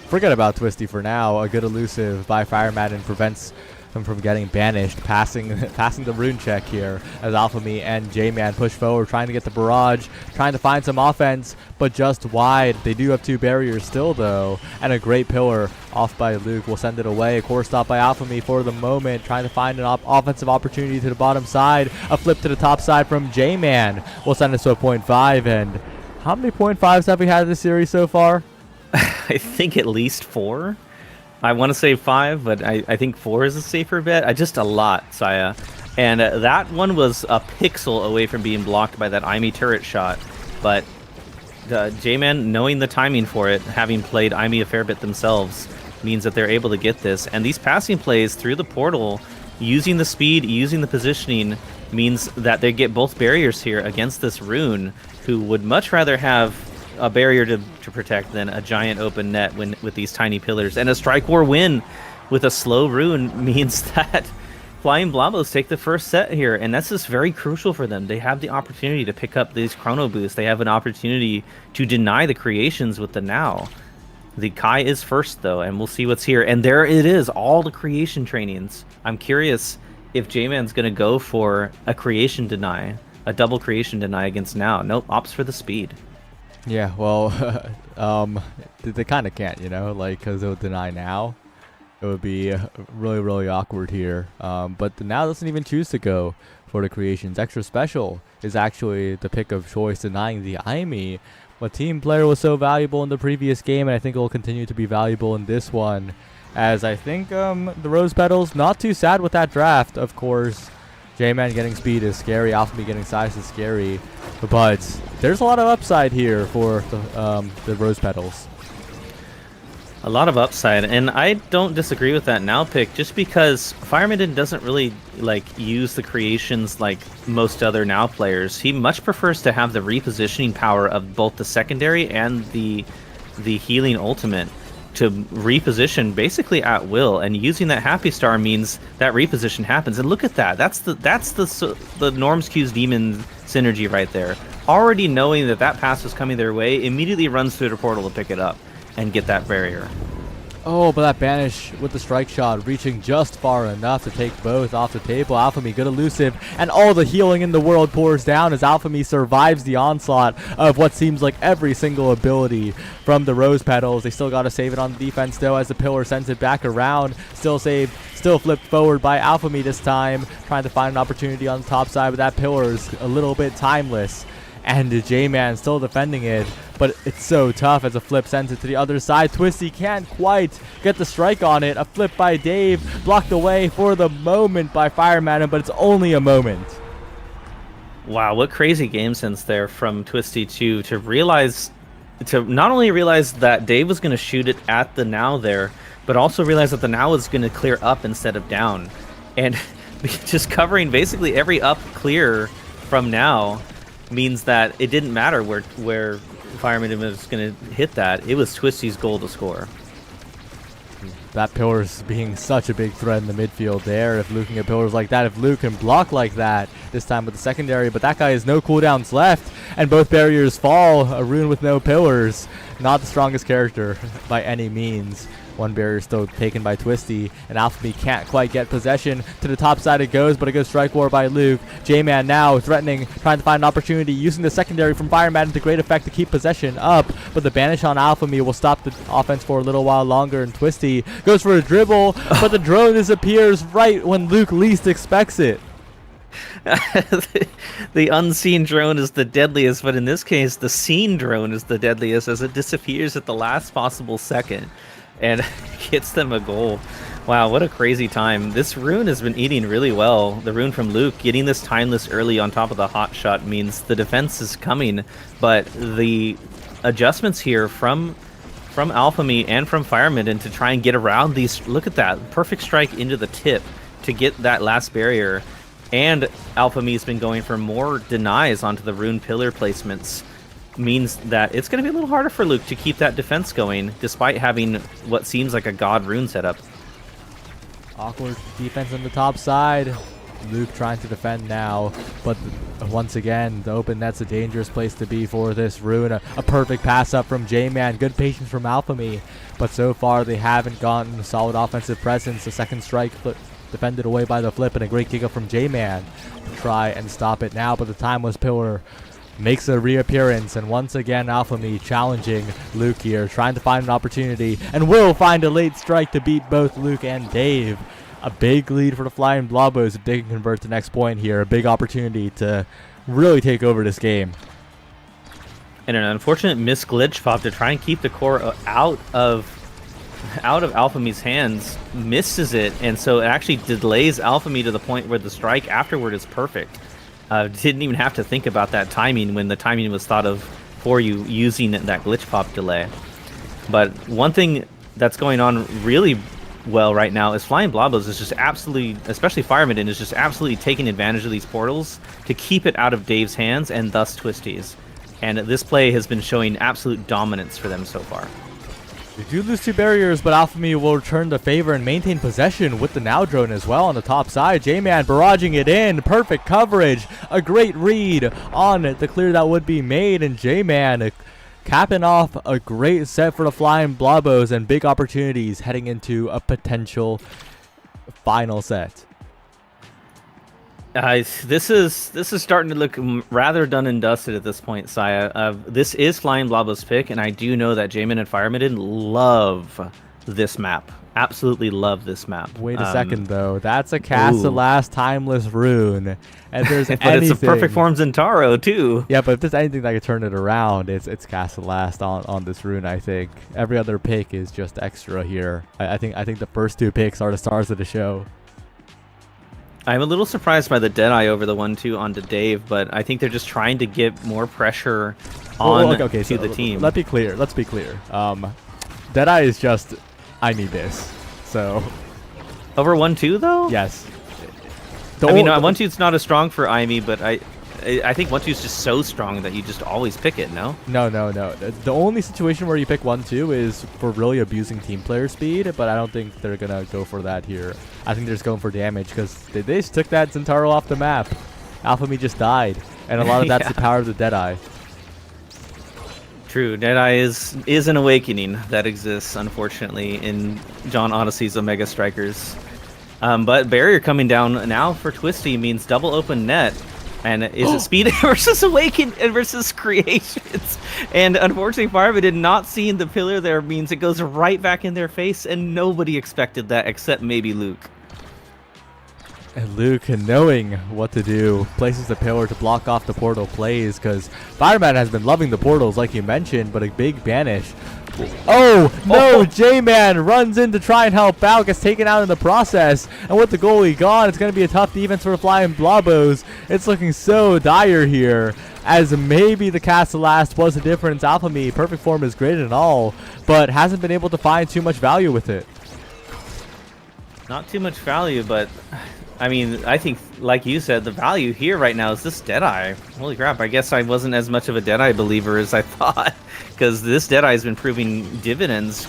forget about Twisty for now. A good elusive by Fire Maiden prevents him from getting banished, passing the rune check here as Alphamy and J-Man push forward, trying to get the barrage, trying to find some offense, but just wide. They do have 2 barriers still though, and a great pillar off by Luke will send it away. A core stop by Alphamy for the moment, trying to find an offensive opportunity to the bottom side. A flip to the top side from J-Man will send us to a 0.5. And how many 0.5s have we had in this series so far?
I think at least 4. I want to say 5, but I think 4 is a safer bet. Just a lot, Saya. And that one was a pixel away from being blocked by that Aimee turret shot. But J-Man, knowing the timing for it, having played Aimee a fair bit themselves, means that they're able to get this. And these passing plays through the portal, using the speed, using the positioning, means that they get both barriers here against this Rune, who would much rather have a barrier to protect than a giant open net with these tiny pillars. And a Strike War win with a slow Rune means that Flying Blobos take the first set here, and that's just very crucial for them. They have the opportunity to pick up these chrono boosts. They have an opportunity to deny the creations with the Now. The Kai is first though, and we'll see what's here. And there it is, all the creation trainings. I'm curious if J-Man's gonna go for a creation deny, a double creation deny against Now. Nope, opts for the speed.
Yeah, well, they kind of can't, you know, like, because it would deny Now. It would be really, really awkward here. But the Now doesn't even choose to go for the creations. Extra Special is actually the pick of choice, denying the Aimee. But Team Player was so valuable in the previous game, and I think it will continue to be valuable in this one. As I think the Rose Petals, not too sad with that draft, of course. J-Man getting speed is scary, Alphamy getting size is scary, but there's a lot of upside here for the Rose Petals.
A lot of upside, and I don't disagree with that now pick, just because Firemiden doesn't really like use the creations like most other now players. He much prefers to have the repositioning power of both the secondary and the healing ultimate to reposition basically at will, and using that Happy Star means that reposition happens. And look at that. That's the Normscue's Demon synergy right there. Already knowing that pass was coming their way, immediately runs through the portal to pick it up and get that barrier.
Oh, but that banish with the strike shot reaching just far enough to take both off the table. Alphamy, good elusive, and all the healing in the world pours down as Alphamy survives the onslaught of what seems like every single ability from the Rose Petals. They still got to save it on the defense, though, as the pillar sends it back around. Still saved, still flipped forward by Alphamy this time, trying to find an opportunity on the top side, but that pillar is a little bit timeless. And J-Man still defending it, but it's so tough as a flip sends it to the other side. Twisty can't quite get the strike on it. A flip by Dave, blocked away for the moment by Fireman, but it's only a moment.
Wow, what crazy game sense there from Twisty to realize, to not only realize that Dave was going to shoot it at the now there, but also realize that the now was going to clear up instead of down. And just covering basically every up clear from now means that it didn't matter where Fireman was going to hit that. It was Twisty's goal to score.
That pillar's being such a big threat in the midfield there. If Luke can get pillars like that, if Luke can block like that, this time with the secondary, but that guy has no cooldowns left, and both barriers fall. A rune with no pillars. Not the strongest character by any means. One barrier still taken by Twisty, and Alphamy can't quite get possession. To the top side it goes, but it goes strike war by Luke. J-Man now threatening, trying to find an opportunity, using the secondary from Fireman to great effect to keep possession up, but the banish on Alphamy will stop the offense for a little while longer, and Twisty goes for a dribble, but the drone disappears right when Luke least expects it.
The unseen drone is the deadliest, but in this case, the seen drone is the deadliest as it disappears at the last possible second and gets them a goal. Wow, what a crazy time. This rune has been eating really well. The rune from Luke, getting this timeless early on top of the hot shot means the defense is coming, but the adjustments here from Alphamy and from Firemiden to try and get around these, look at that, perfect strike into the tip to get that last barrier. And Alphamy's been going for more denies onto the rune pillar placements, means that it's going to be a little harder for Luke to keep that defense going, despite having what seems like a god rune setup.
Awkward defense on the top side. Luke trying to defend now, but once again, the open net's a dangerous place to be for this rune. A perfect pass up from J-Man. Good patience from Alphamy, but so far they haven't gotten a solid offensive presence. The second strike defended away by the flip, and a great kick up from J-Man to try and stop it now, but the timeless pillar makes a reappearance, and once again Alphamy challenging Luke here, trying to find an opportunity, and will find a late strike to beat both Luke and Dave. A big lead for the Flying Blobos if they can convert the next point here. A big opportunity to really take over this game.
And an unfortunate missed glitch pop to try and keep the core out of Alphamy's hands, misses it, and so it actually delays Alphamy to the point where the strike afterward is perfect. Didn't even have to think about that timing when the timing was thought of for you using that glitch pop delay. But one thing that's going on really well right now is Flying Blobos is just absolutely, especially Firemiden, is just absolutely taking advantage of these portals to keep it out of Dave's hands and thus Twisty's. And this play has been showing absolute dominance for them so far.
They do lose two barriers, but Alphamy will return the favor and maintain possession with the now drone as well on the top side. J-Man barraging it in. Perfect coverage. A great read on the clear that would be made, and J-Man capping off a great set for the Flying Blobos and big opportunities heading into a potential final set.
This is starting to look rather done and dusted at this point, Saya. This is Flying Blobos' pick, and I do know that J-Man and Firemiden love this map. Absolutely love this map.
Wait a second, though. That's a cast the last timeless rune. And there's
but it's a perfect form Zentaro, too.
Yeah, but if there's anything that could turn it around, it's cast the last on this rune, I think. Every other pick is just extra here. I think the first two picks are the stars of the show.
I'm a little surprised by the Deadeye over the 1-2 onto Dave, but I think they're just trying to get more pressure on to the team.
Let's be clear. Deadeye Deadeye is just, I need this. So,
Over 1-2 though?
yes.
I mean, 1-2's not as strong for Imi, but I think 1-2's just so strong that you just always pick it, no?
No. The only situation where you pick 1-2 is for really abusing team player speed, but I don't think they're going to go for that here. I think they're just going for damage because they just took that Zentaro off the map. Alphamy just died, and a lot of that's
Yeah.
the power of the Deadeye.
True, Deadeye is an awakening that exists, unfortunately, in John Odyssey's Omega Strikers. But Barrier coming down now for Twisty means double open net. And is it speed versus awaken versus creations? And unfortunately, Fireman did not see the pillar there means it goes right back in their face, and nobody expected that except maybe Luke.
And Luke, knowing what to do, places the pillar to block off the portal plays because Fireman has been loving the portals like you mentioned, but a big banish. Oh, no, J-Man runs in to try and help out, gets taken out in the process, and with the goalie gone, it's going to be a tough defense for the Flying Blobos. It's looking so dire here, as maybe the cast to last was the difference. Alphamy, perfect form is great and all, but hasn't been able to find too much value with it.
Not too much value, but I mean, I think, like you said, the value here right now is this Deadeye. Holy crap, I guess I wasn't as much of a Deadeye believer as I thought, because this Deadeye has been proving dividends,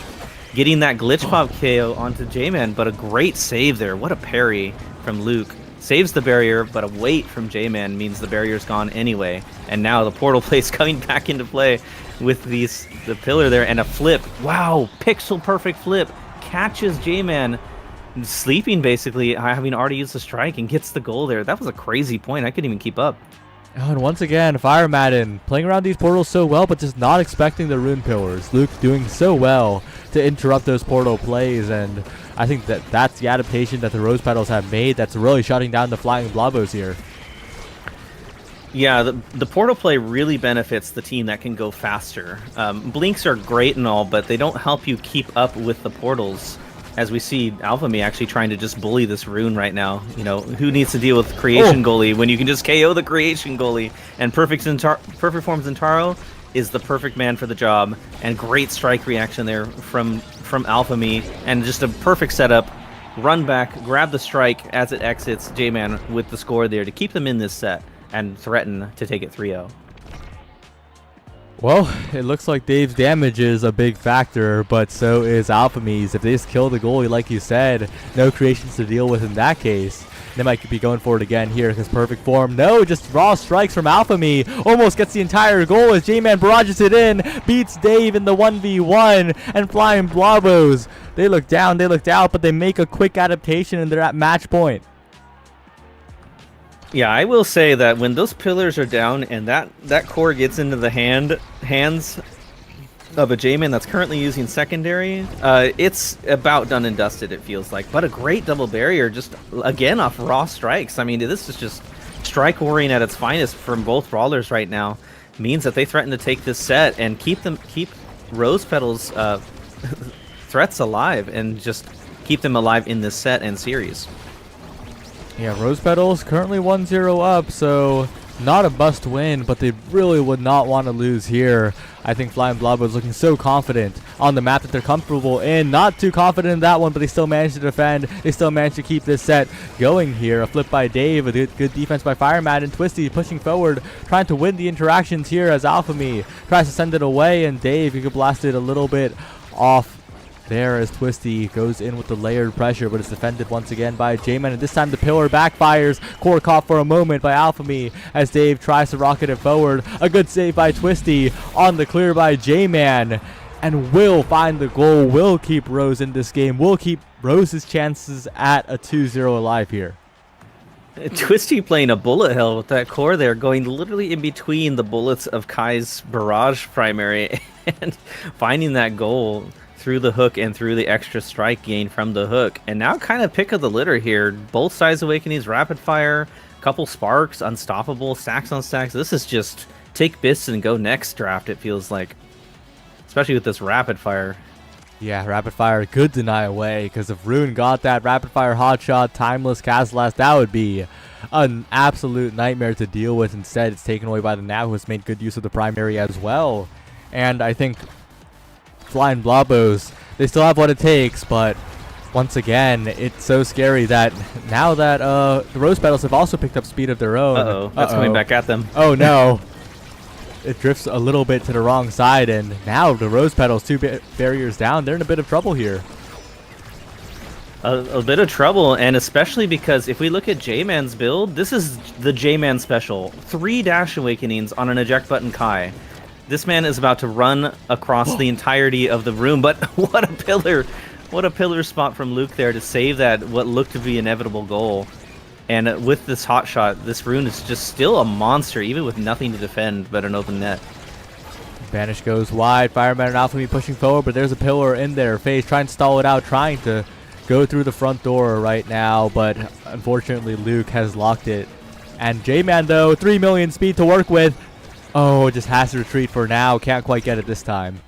getting that glitch pop KO onto J-Man, but a great save there. What a parry from Luke. Saves the barrier, but a wait from J-Man means the barrier's gone anyway. And now the portal plays coming back into play with the pillar there and a flip. Wow, pixel perfect flip. Catches J-Man sleeping basically, having already used the strike, and gets the goal there. That was a crazy point. I couldn't even keep up.
Oh, and once again, Fire Madden playing around these portals so well, but just not expecting the rune pillars. Luke doing so well to interrupt those portal plays, and I think that's the adaptation that the Rose Petals have made that's really shutting down the Flying Blobos here.
Yeah, the portal play really benefits the team that can go faster. Blinks are great and all, but they don't help you keep up with the portals. As we see Alphamy actually trying to just bully this rune right now. You know, who needs to deal with creation goalie when you can just KO the creation goalie? And perfect form Zentaro is the perfect man for the job. And great strike reaction there from Alphamy, and just a perfect setup. Run back, grab the strike as it exits J-Man with the score there to keep them in this set and threaten to take it 3-0.
Well, it looks like Dave's damage is a big factor, but so is Alphamy's. If they just kill the goalie, like you said, no creations to deal with in that case. They might be going for it again here because perfect form. No, just raw strikes from Alphamy. Almost gets the entire goal as J-Man barrages it in. Beats Dave in the 1v1. And Flying Blobos, they look down, they looked out, but they make a quick adaptation and they're at match point.
Yeah, I will say that when those pillars are down and that core gets into the hands of a J-Man that's currently using secondary, it's about done and dusted, it feels like. But a great double barrier just, again, off raw strikes. I mean, this is just strike warring at its finest from both brawlers right now. Means that they threaten to take this set and keep Rose Petals' threats alive and just keep them alive in this set and series.
Yeah, Rose Petals currently 1-0 up, so not a must win, but they really would not want to lose here. I think Flying Blob was looking so confident on the map that they're comfortable in. Not too confident in that one, but they still managed to defend. They still managed to keep this set going here. A flip by Dave, a good defense by Fireman, and Twisty pushing forward, trying to win the interactions here as Alphamy tries to send it away, and Dave, you could blast it a little bit off there as Twisty goes in with the layered pressure, but it's defended once again by J-Man, and this time the pillar backfires. Core caught for a moment by Alphamy as Dave tries to rocket it forward. A good save by Twisty on the clear by J-Man, and will find the goal, will keep Rose in this game, will keep Rose's chances at a 2-0 alive here.
Twisty playing a bullet hell with that core there, going literally in between the bullets of Kai's barrage primary and finding that goal through the hook and through the extra strike gain from the hook. And now kind of pick of the litter here. Both sides awakenings, rapid fire, couple sparks, unstoppable, stacks on stacks. This is just take bits and go next draft, it feels like. Especially with this rapid fire.
Yeah, rapid fire could deny away, because if Rune got that rapid fire hot shot, timeless cast last, that would be an absolute nightmare to deal with. Instead, it's taken away by the Now, who has made good use of the primary as well. And I think Flying Blobos, they still have what it takes, but once again, it's so scary that now that the Rose Petals have also picked up speed of their own.
Uh-oh, that's coming back at them.
Oh no. It drifts a little bit to the wrong side, and now the Rose Petals, two barriers down, they're in a bit of trouble here.
A bit of trouble, and especially because if we look at J-Man's build, this is the J-Man special. 3 Dash Awakenings on an eject button Kai. This man is about to run across the entirety of the room, but what a pillar! What a pillar spot from Luke there to save that what looked to be inevitable goal. And with this hot shot, this rune is just still a monster, even with nothing to defend but an open net.
Banish goes wide, Fireman and Alphamy pushing forward, but there's a pillar in their face, trying to stall it out, trying to go through the front door right now, but unfortunately Luke has locked it. And J-Man though, 3 million speed to work with. Oh, just has to retreat for now, can't quite get it this time.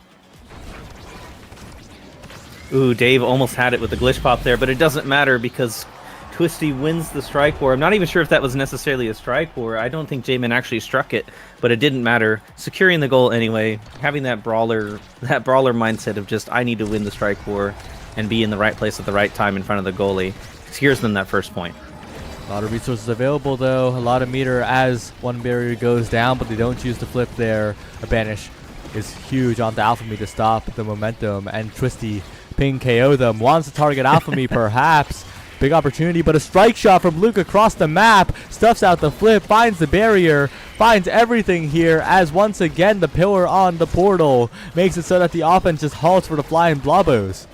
Ooh, Dave almost had it with the glitch pop there, but it doesn't matter because Twisty wins the strike war. I'm not even sure if that was necessarily a strike war. I don't think J-Man actually struck it, but it didn't matter. Securing the goal anyway, having that brawler mindset of just, I need to win the strike war and be in the right place at the right time in front of the goalie, secures them that first point.
A lot of resources available though, a lot of meter as one barrier goes down, but they don't choose to flip there. A banish is huge onto Alphamy to stop the momentum, and Twisty ping KO them, wants to target Alphamy perhaps. Big opportunity, but a strike shot from Luke across the map, stuffs out the flip, finds the barrier, finds everything here as once again the pillar on the portal makes it so that the offense just halts for the Flying Blobos.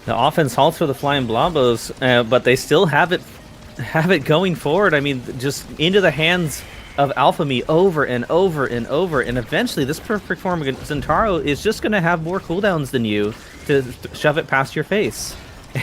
The offense halts for the Flying Blobos, but they still have it going forward. I mean, just into the hands of Alphamy over and over and over, and eventually this perfect form against Zentaro is just going to have more cooldowns than you to shove it past your face.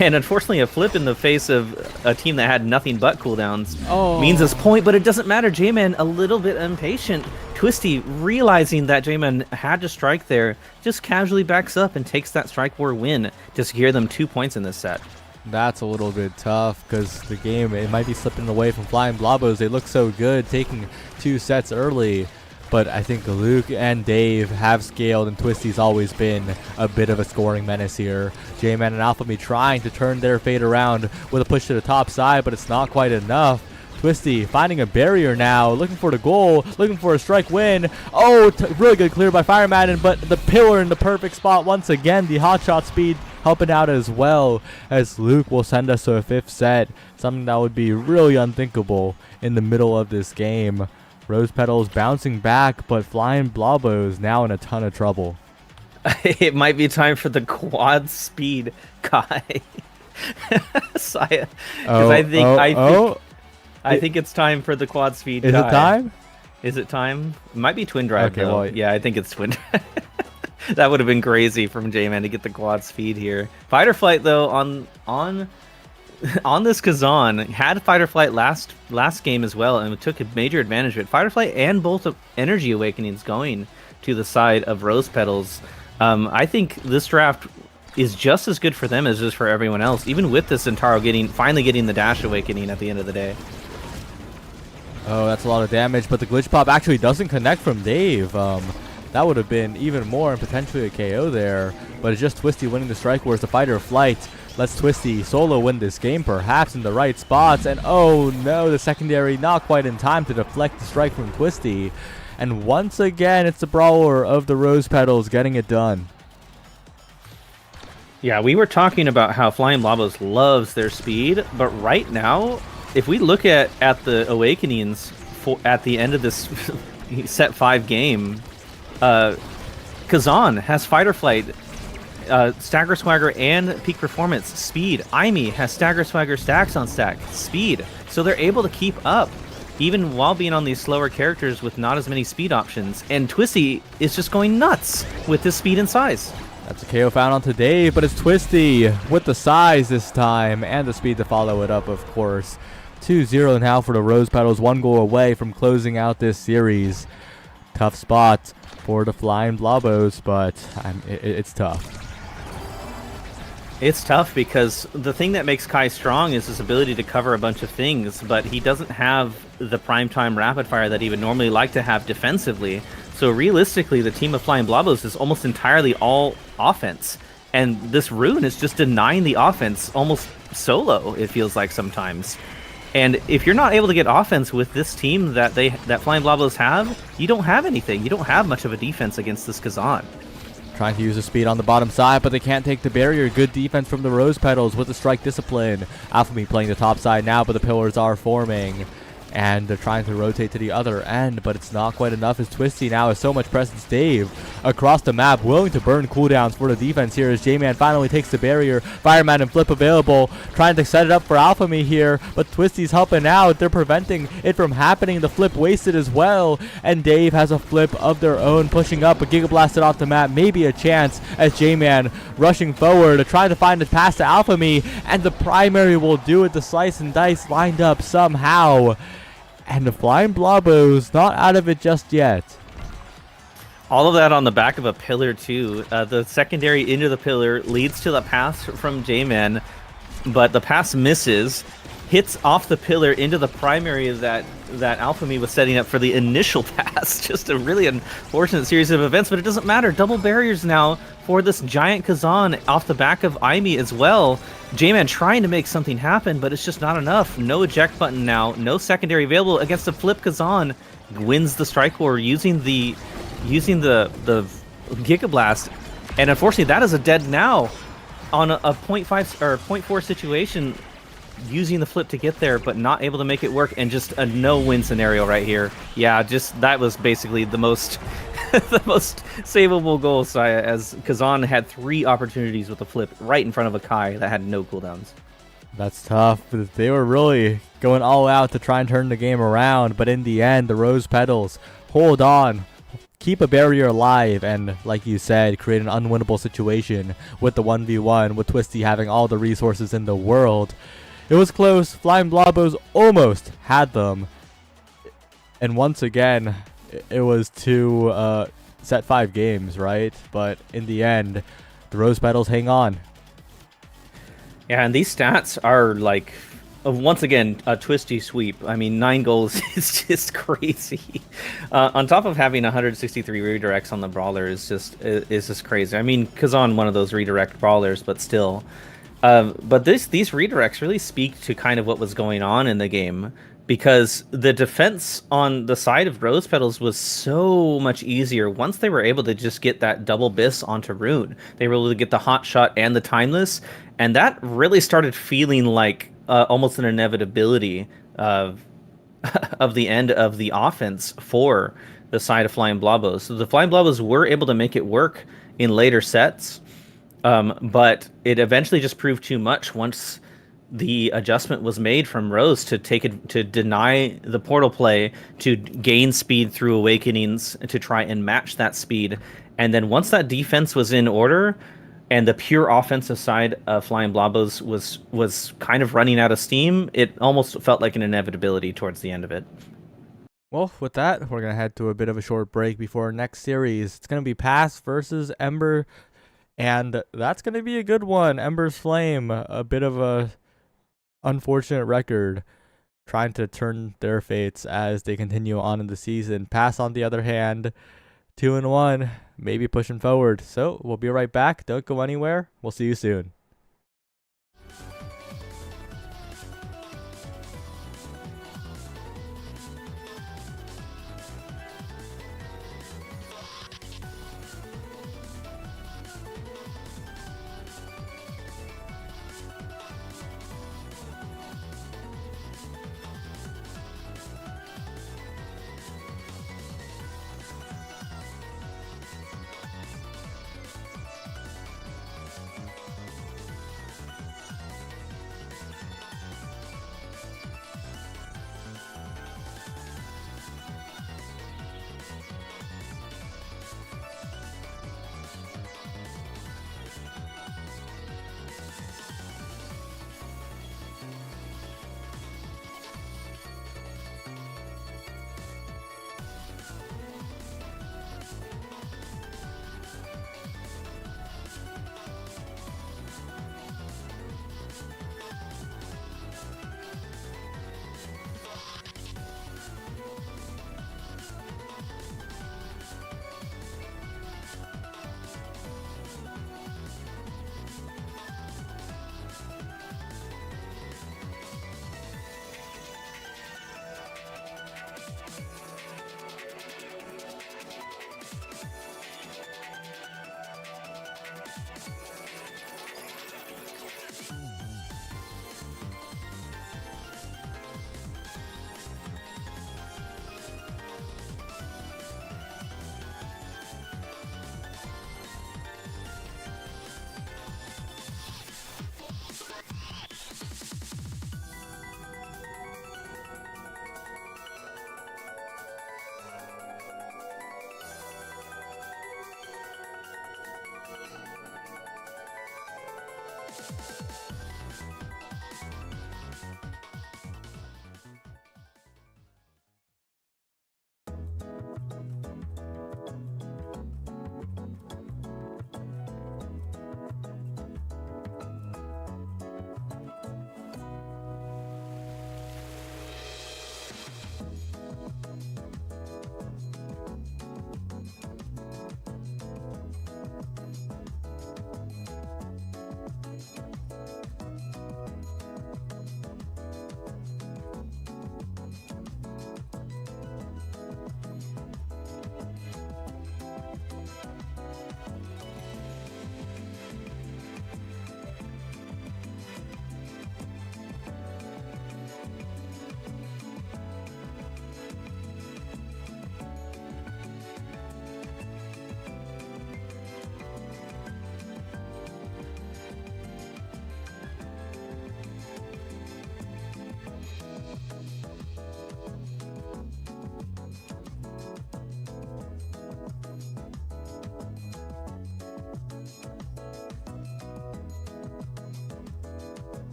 And unfortunately, a flip in the face of a team that had nothing but cooldowns means his point, but it doesn't matter. J-Man a little bit impatient. Twisty, realizing that J-Man had to strike there, just casually backs up and takes that strike war win to secure them 2 points in this set.
That's a little bit tough because the game, it might be slipping away from Flying Blobos. They look so good taking 2 sets early, but I think Luke and Dave have scaled, and Twisty's always been a bit of a scoring menace here. J-Man and Alphamy trying to turn their fate around with a push to the top side, but it's not quite enough. Twisty finding a barrier now, looking for the goal, looking for a strike win. Oh, really good clear by Fireman, but the pillar in the perfect spot once again. The hot shot speed helping out as well, as Luke will send us to a 5th set, something that would be really unthinkable in the middle of this game. Rose Petals bouncing back, but Flying Blobos now in a ton of trouble.
It might be time for the quad speed Kai. Saya, I think it's time for the quad speed Kai.
Is it time?
Is it time? It might be Twin Drive,
okay,
though.
well,
yeah, I think it's Twin Drive. That would have been crazy from J-Man to get the quad speed here. Fight or Flight, though, on this Kazan, had Fight or Flight last game as well, and took a major advantage of it. Fight or Flight and both of Energy Awakenings going to the side of Rose Petals. I think this draft is just as good for them as it is for everyone else, even with this Zentaro finally getting the Dash Awakening at the end of the day.
Oh, that's a lot of damage, but the glitch pop actually doesn't connect from Dave. That would have been even more and potentially a KO there, but it's just Twisty winning the strike wars. The Fight or Flight lets Twisty solo win this game, perhaps in the right spots, and oh no, the secondary not quite in time to deflect the strike from Twisty. And once again, it's the brawler of the Rose Petals getting it done.
Yeah, we were talking about how Flying Blobos loves their speed, but right now, if we look at the Awakenings at the end of this set 5 game, Kazan has Fight or Flight, Stagger Swagger, and Peak Performance, speed. Aimee has Stagger Swagger, stacks on stack, speed. So they're able to keep up, even while being on these slower characters with not as many speed options. And Twisty is just going nuts with his speed and size.
That's a KO found on today, but it's Twisty with the size this time and the speed to follow it up, of course. 2-0 now for the Rose Petals, 1 goal away from closing out this series. Tough spot for the Flying Blobos, but it's tough.
It's tough because the thing that makes Kai strong is his ability to cover a bunch of things, but he doesn't have the primetime rapid fire that he would normally like to have defensively. So So realistically, the team of Flying Blobos is almost entirely all offense. And this rune is just denying the offense almost solo, it feels like sometimes. And if you're not able to get offense with this team that Flying Blobos have, you don't have anything. You don't have much of a defense against this Kazan.
Trying to use the speed on the bottom side, but they can't take the barrier. Good defense from the Rose Petals with the strike discipline. Alphamy playing the top side now, but the pillars are forming. And they're trying to rotate to the other end, but it's not quite enough as Twisty now has so much presence. Dave across the map, willing to burn cooldowns for the defense here as J-Man finally takes the barrier. Fireman and Flip available, trying to set it up for Alphamy here, but Twisty's helping out. They're preventing it from happening. The flip wasted as well, and Dave has a flip of their own, pushing up, but Giga blasted off the map. Maybe a chance as J-Man rushing forward, trying to find a pass to Alphamy, and the primary will do it. The slice and dice lined up somehow. And the Flying Blobos not out of it just yet.
All of that on the back of a pillar too. The secondary into the pillar leads to the pass from J-Man, but the pass misses, hits off the pillar into the primary that Alphamy was setting up for the initial pass. Just a really unfortunate series of events, but it doesn't matter. Double barriers now for this giant Kazan off the back of Aimi as well. J-Man trying to make something happen, but it's just not enough. No eject button now, no secondary available against the flip Kazan. Wins the strike war using the Giga Blast, and unfortunately that is a dead now on a 0.5 or 0.4 situation, using the flip to get there, but not able to make it work, and just a no-win scenario right here. Yeah, just that was basically the most the most savable goal, Saya, as Kazan had 3 opportunities with the flip right in front of a Kai that had no cooldowns.
That's tough. They were really going all out to try and turn the game around, but in the end, the Rose Petals hold on, keep a barrier alive, and like you said, create an unwinnable situation with the 1v1, with Twisty having all the resources in the world. It was close. Flying Blobos almost had them. And once again, it was to set 5 games, right? But in the end, the Rose Petals hang on.
Yeah, and these stats are like, once again, a Twisty sweep. I mean, 9 goals is just crazy. On top of having 163 redirects on the brawler is just crazy. I mean, Kazan one of those redirect brawlers, but still. But these redirects really speak to kind of what was going on in the game, because the defense on the side of Rose Petals was so much easier once they were able to just get that double bis onto Rune. They were able to get the hot shot and the timeless, and that really started feeling like almost an inevitability of the end of the offense for the side of Flying Blobos. So the Flying Blobos were able to make it work in later sets, but it eventually just proved too much once the adjustment was made from Rose to deny the portal play, to gain speed through awakenings, to try and match that speed. And then once that defense was in order, and the pure offensive side of Flying Blobos was kind of running out of steam, it almost felt like an inevitability towards the end of it.
Well, with that, we're going to head to a bit of a short break before our next series. It's going to be Pass versus Ember, and that's going to be a good one. Ember's Flame, a bit of a unfortunate record, trying to turn their fates as they continue on in the season. Pass, on the other hand, 2-1, maybe pushing forward. So we'll be right back. Don't go anywhere. We'll see you soon.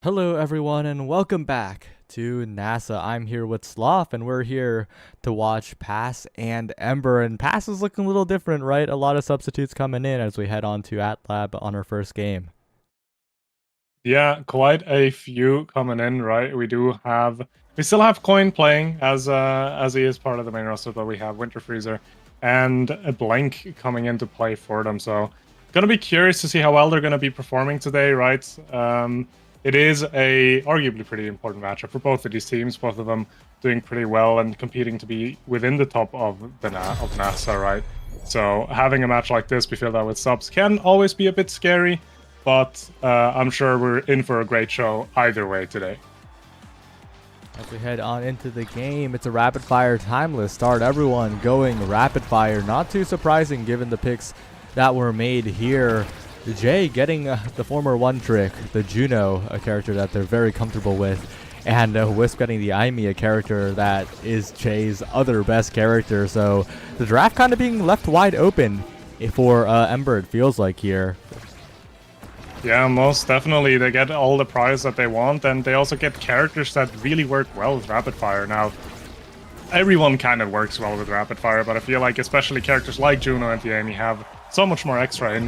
Hello, everyone, and welcome back to NASA. I'm here with Sloth, and we're here to watch Pass and Ember. And Pass is looking a little different, right? A lot of substitutes coming in as we head on to AtLab on our first game.
Yeah, quite a few coming in, right? We still have Coin playing as he is part of the main roster, but we have Winter Freezer and a Blank coming into play for them. So gonna be curious to see how well they're gonna be performing today, right? It is a arguably pretty important matchup for both of these teams, both of them doing pretty well and competing to be within the top of NASA, right? So having a match like this, we feel that with subs can always be a bit scary, but I'm sure we're in for a great show either way today.
As we head on into the game, it's a rapid fire timeless start. Everyone going rapid fire. Not too surprising given the picks that were made here. Jay getting the former One Trick, the Juno, a character that they're very comfortable with, and Wisp getting the Aimi, a character that is Jay's other best character. So the draft kind of being left wide open for Ember, it feels like here.
Yeah, most definitely. They get all the prize that they want, and they also get characters that really work well with rapid fire. Now, everyone kind of works well with rapid fire, but I feel like especially characters like Juno and the Amy have so much more extra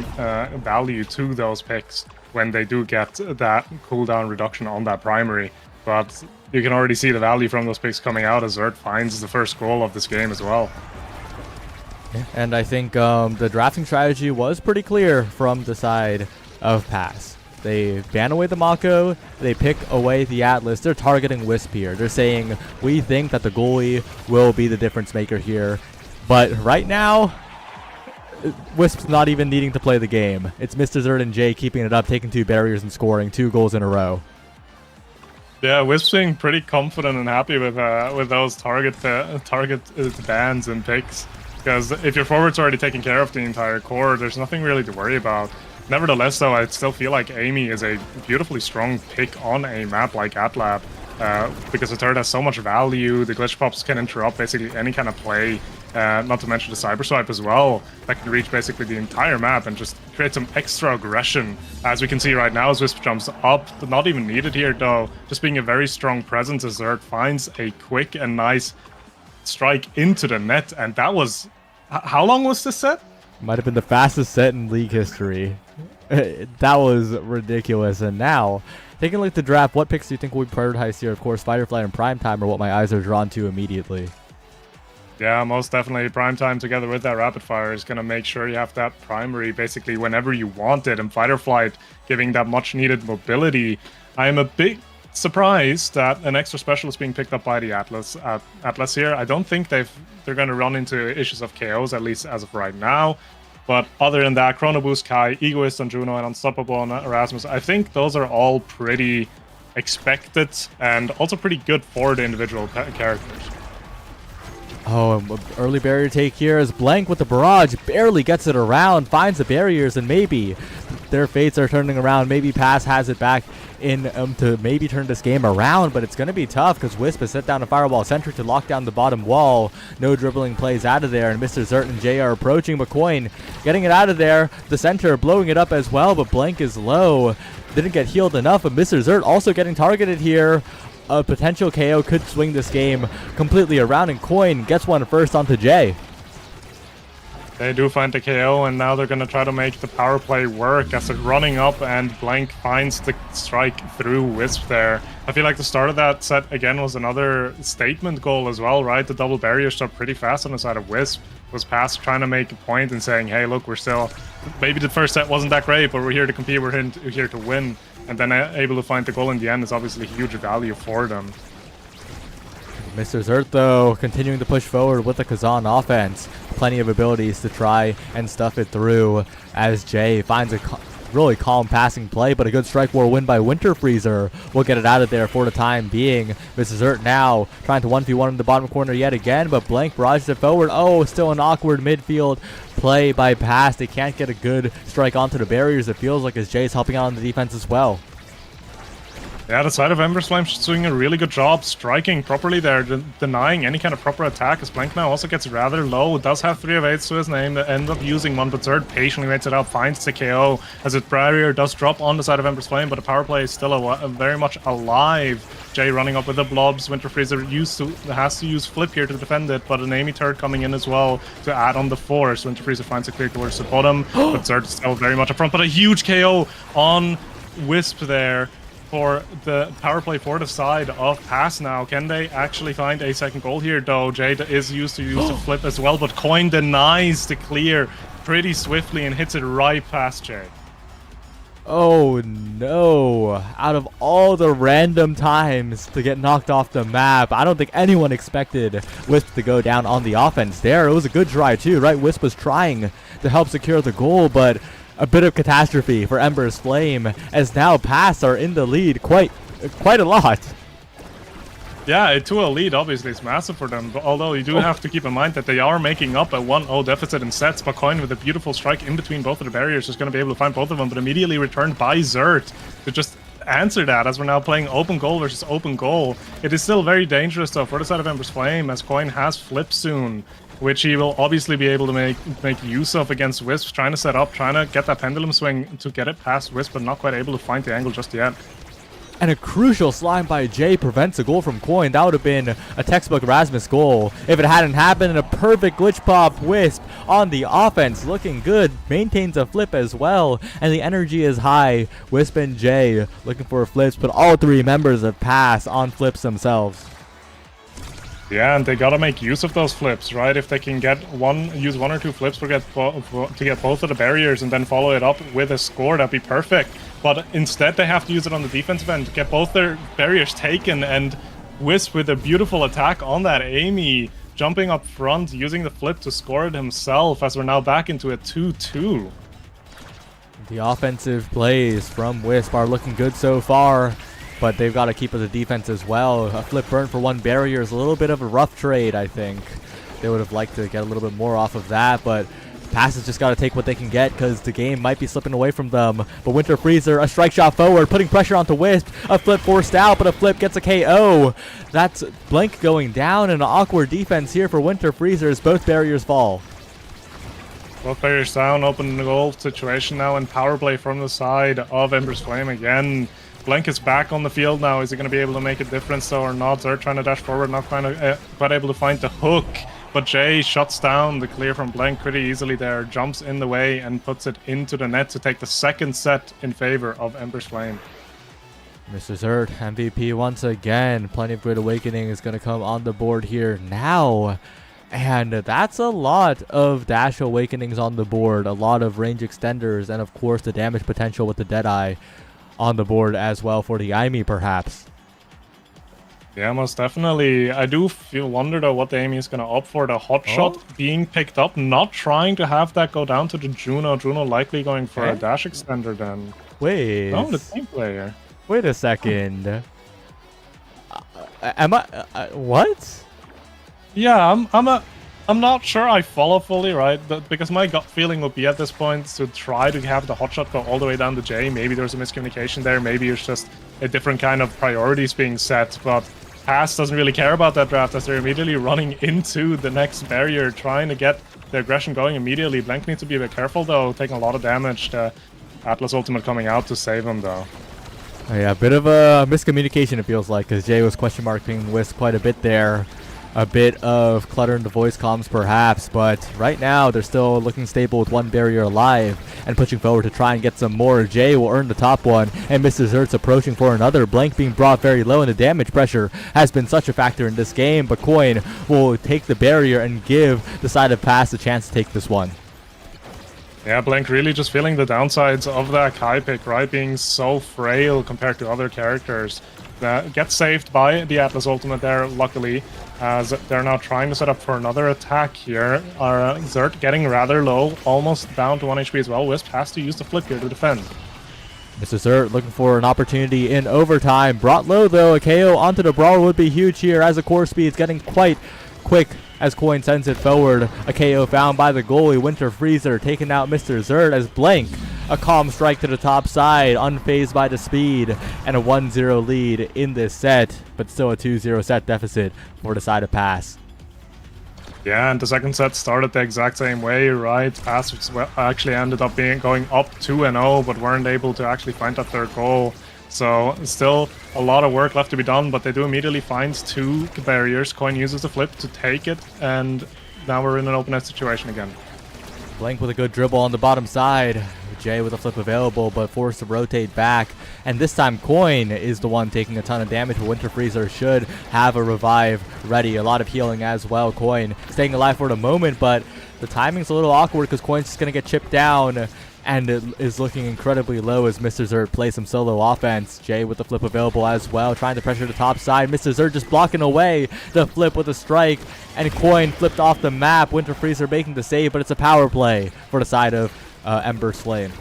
value to those picks when they do get that cooldown reduction on that primary. But you can already see the value from those picks coming out as Zert finds the first goal of this game as well.
And I think the drafting strategy was pretty clear from the side of Pass. They ban away the Mako, they pick away the Atlas, they're targeting Wisp here. They're saying, we think that the goalie will be the difference maker here. But right now, Wisp's not even needing to play the game. It's Mr. Zert and Jay keeping it up, taking 2 barriers and scoring 2 goals in a row.
Yeah, Wisp being pretty confident and happy with those target bans and picks. Because if your forward's already taking care of the entire core, there's nothing really to worry about. Nevertheless, though, I still feel like Amy is a beautifully strong pick on a map like AtLab, because the turret has so much value. The glitch pops can interrupt basically any kind of play, not to mention the cyber swipe as well, that can reach basically the entire map and just create some extra aggression. As we can see right now, as Wisp jumps up, not even needed here though, just being a very strong presence as Zert finds a quick and nice strike into the net, and that was... How long was this set?
Might have been the fastest set in league history. That was ridiculous. And now, taking a look at the draft, what picks do you think will be prioritized here? Of course, Fighterfly and Primetime are what my eyes are drawn to immediately.
Yeah, most definitely. Primetime together with that rapid fire is going to make sure you have that primary basically whenever you want it, and Fighter Flight giving that much needed mobility. I am a bit surprised that an extra special is being picked up by the Atlas here. I don't think they're going to run into issues of KOs, at least as of right now. But other than that, Chrono Boost Kai, Egoist on Juno, and Unstoppable on Erasmus, I think those are all pretty expected and also pretty good for the individual characters.
Oh, early barrier take here as Blank with the barrage barely gets it around, finds the barriers, and maybe their fates are turning around. Maybe Pass has it back in to maybe turn this game around, but it's going to be tough because Wisp has set down a Fireball Sentry to lock down the bottom wall. No dribbling plays out of there, and Mr. Zert and Jay are approaching, but Coin getting it out of there. The center blowing it up as well, but Blank is low. Didn't get healed enough, but Mr. Zert also getting targeted here. A potential KO could swing this game completely around, and Coin gets one first onto Jay.
They do find the KO, and now they're going to try to make the power play work as they're running up, and Blank finds the strike through Wisp there. I feel like the start of that set, again, was another statement goal as well, right? The double barrier stopped pretty fast on the side of Wisp. Was Pass trying to make a point and saying, hey, look, we're still... Maybe the first set wasn't that great, but we're here to compete, we're here to win. And then able to find the goal in the end is obviously huge value for them.
Mr. Zert, though, continuing to push forward with the Kazan offense. Plenty of abilities to try and stuff it through as Jay finds a really calm passing play, but a good strike war win by Winter Freezer will get it out of there for the time being. Mr. Zert now trying to 1v1 in the bottom corner yet again, but Blank barrages it forward. Oh, still an awkward midfield play by Pass. They can't get a good strike onto the barriers, it feels like, as Jay's helping out on the defense as well.
Yeah, the side of Ember's Flame is doing a really good job striking properly there, denying any kind of proper attack, as Blank now also gets rather low. Does have 3 of 8s to his name, that end up using one, but Zerd patiently waits it out, finds the KO, as his barrier does drop on the side of Ember's Flame, but the power play is still very much alive. Jay running up with the blobs, Winter Freezer has to use Flip here to defend it, but an Amy turret coming in as well to add on the force. Winter Freezer finds a clear towards the bottom, but Zerd is still very much up front, but a huge KO on Wisp there for the power play for the side of Pass now. Can they actually find a second goal here, though? Jade is used to use the flip as well, but Coin denies the clear pretty swiftly and hits it right past Jay.
Oh no. Out of all the random times to get knocked off the map, I don't think anyone expected Wisp to go down on the offense there. It was a good try too, right? Wisp was trying to help secure the goal, but a bit of catastrophe for Ember's Flame, as now Pass are in the lead quite a lot.
Yeah, a 2-0 lead obviously is massive for them, but although you do have to keep in mind that they are making up a 1-0 deficit in sets, but Coin with a beautiful strike in between both of the barriers is going to be able to find both of them, but immediately returned by Zert to just answer that, as we're now playing open goal versus open goal. It is still very dangerous though for the side of Ember's Flame, as Coin has Flip soon, which he will obviously be able to make use of against Wisp, trying to set up, trying to get that pendulum swing to get it past Wisp, but not quite able to find the angle just yet.
And a crucial slime by Jay prevents a goal from Coin. That would have been a textbook Rasmus goal if it hadn't happened. And a perfect glitch pop. Wisp on the offense, looking good, maintains a flip as well, and the energy is high. Wisp and Jay looking for flips, but all 3 members of Pass on flips themselves.
Yeah, and they gotta make use of those flips, right? If they can use 1 or 2 flips to get both of the barriers and then follow it up with a score, that'd be perfect. But instead, they have to use it on the defensive end to get both their barriers taken, and Wisp with a beautiful attack on that Amy, jumping up front, using the flip to score it himself, as we're now back into a 2-2.
The offensive plays from Wisp are looking good so far, but they've got to keep with the defense as well. A flip burn for 1 barrier is a little bit of a rough trade, I think. They would have liked to get a little bit more off of that, but Pass has just got to take what they can get, because the game might be slipping away from them. But Winter Freezer, a strike shot forward, putting pressure onto Wisp. A flip forced out, but a flip gets a KO. That's Blank going down, and an awkward defense here for Winter Freezer as both barriers fall.
Both barriers down, open the goal situation now, and power play from the side of Ember's Flame again. Blank is back on the field now. Is he going to be able to make a difference though or not? They're trying to dash forward, not quite able to find the hook. But Jay shuts down the clear from Blank pretty easily there, jumps in the way and puts it into the net to take the second set in favor of Ember's Flame.
Mr. Zerd, MVP once again. Plenty of Great Awakening is going to come on the board here now. And that's a lot of Dash Awakenings on the board, a lot of range extenders, and of course the damage potential with the Deadeye on the board as well for the Amy perhaps.
Yeah, most definitely. I do wonder though what the Amy is going to opt for. The hot shot being picked up, not trying to have that go down to the Juno. Juno likely going for a dash extender then.
Wait.
No, the team player.
Wait a second. Am I... what?
Yeah, I'm not sure I follow fully, right? Because my gut feeling would be at this point to try to have the hotshot go all the way down to J. Maybe there's a miscommunication there. Maybe it's just a different kind of priorities being set. But Pass doesn't really care about that draft, as they're immediately running into the next barrier, trying to get the aggression going immediately. Blank needs to be a bit careful, though, taking a lot of damage. The Atlas Ultimate coming out to save him, though.
Oh, yeah, a bit of a miscommunication, it feels like, because Jay was question marking Wisp quite a bit there. A bit of clutter in the voice comms perhaps, but right now they're still looking stable with 1 barrier alive and pushing forward to try and get some more. Jay will earn the top one, and Mr. Zert's approaching for another. Blank being brought very low, and the damage pressure has been such a factor in this game, but Coin will take the barrier and give the side of Pass a chance to take this one.
Yeah, Blank really just feeling the downsides of that Kai pick, right? Being so frail compared to other characters. Gets saved by the Atlas Ultimate there, luckily, as they're now trying to set up for another attack here. Zert getting rather low, almost down to 1 HP as well. Wisp has to use the flip here to defend.
Mr. Zert looking for an opportunity in overtime. Brought low though, a KO onto the Brawler would be huge here, as the core speed is getting quite quick as Coin sends it forward. A KO found by the goalie. Winter Freezer taking out Mr. Zert as Blank A calm strike to the top side, unfazed by the speed, and a 1-0 lead in this set, but still a 2-0 set deficit for the side of Pass.
Yeah, and the second set started the exact same way, right? Pass actually ended up going up 2-0, but weren't able to actually find that third goal. So still a lot of work left to be done, but they do immediately find 2 barriers. Coin uses the flip to take it, and now we're in an open net situation again.
Blank with a good dribble on the bottom side. Jay with a flip available, but forced to rotate back. And this time Coin is the one taking a ton of damage, but Winter Freezer should have a revive ready. A lot of healing as well. Coin staying alive for the moment, but the timing's a little awkward because Coin's just going to get chipped down. And it is looking incredibly low as Mr. Zert plays some solo offense. Jay with the flip available as well, trying to pressure the top side. Mr. Zert just blocking away the flip with a strike. And Coin flipped off the map. Winter Freezer making the save, but it's a power play for the side of Ember's Flame.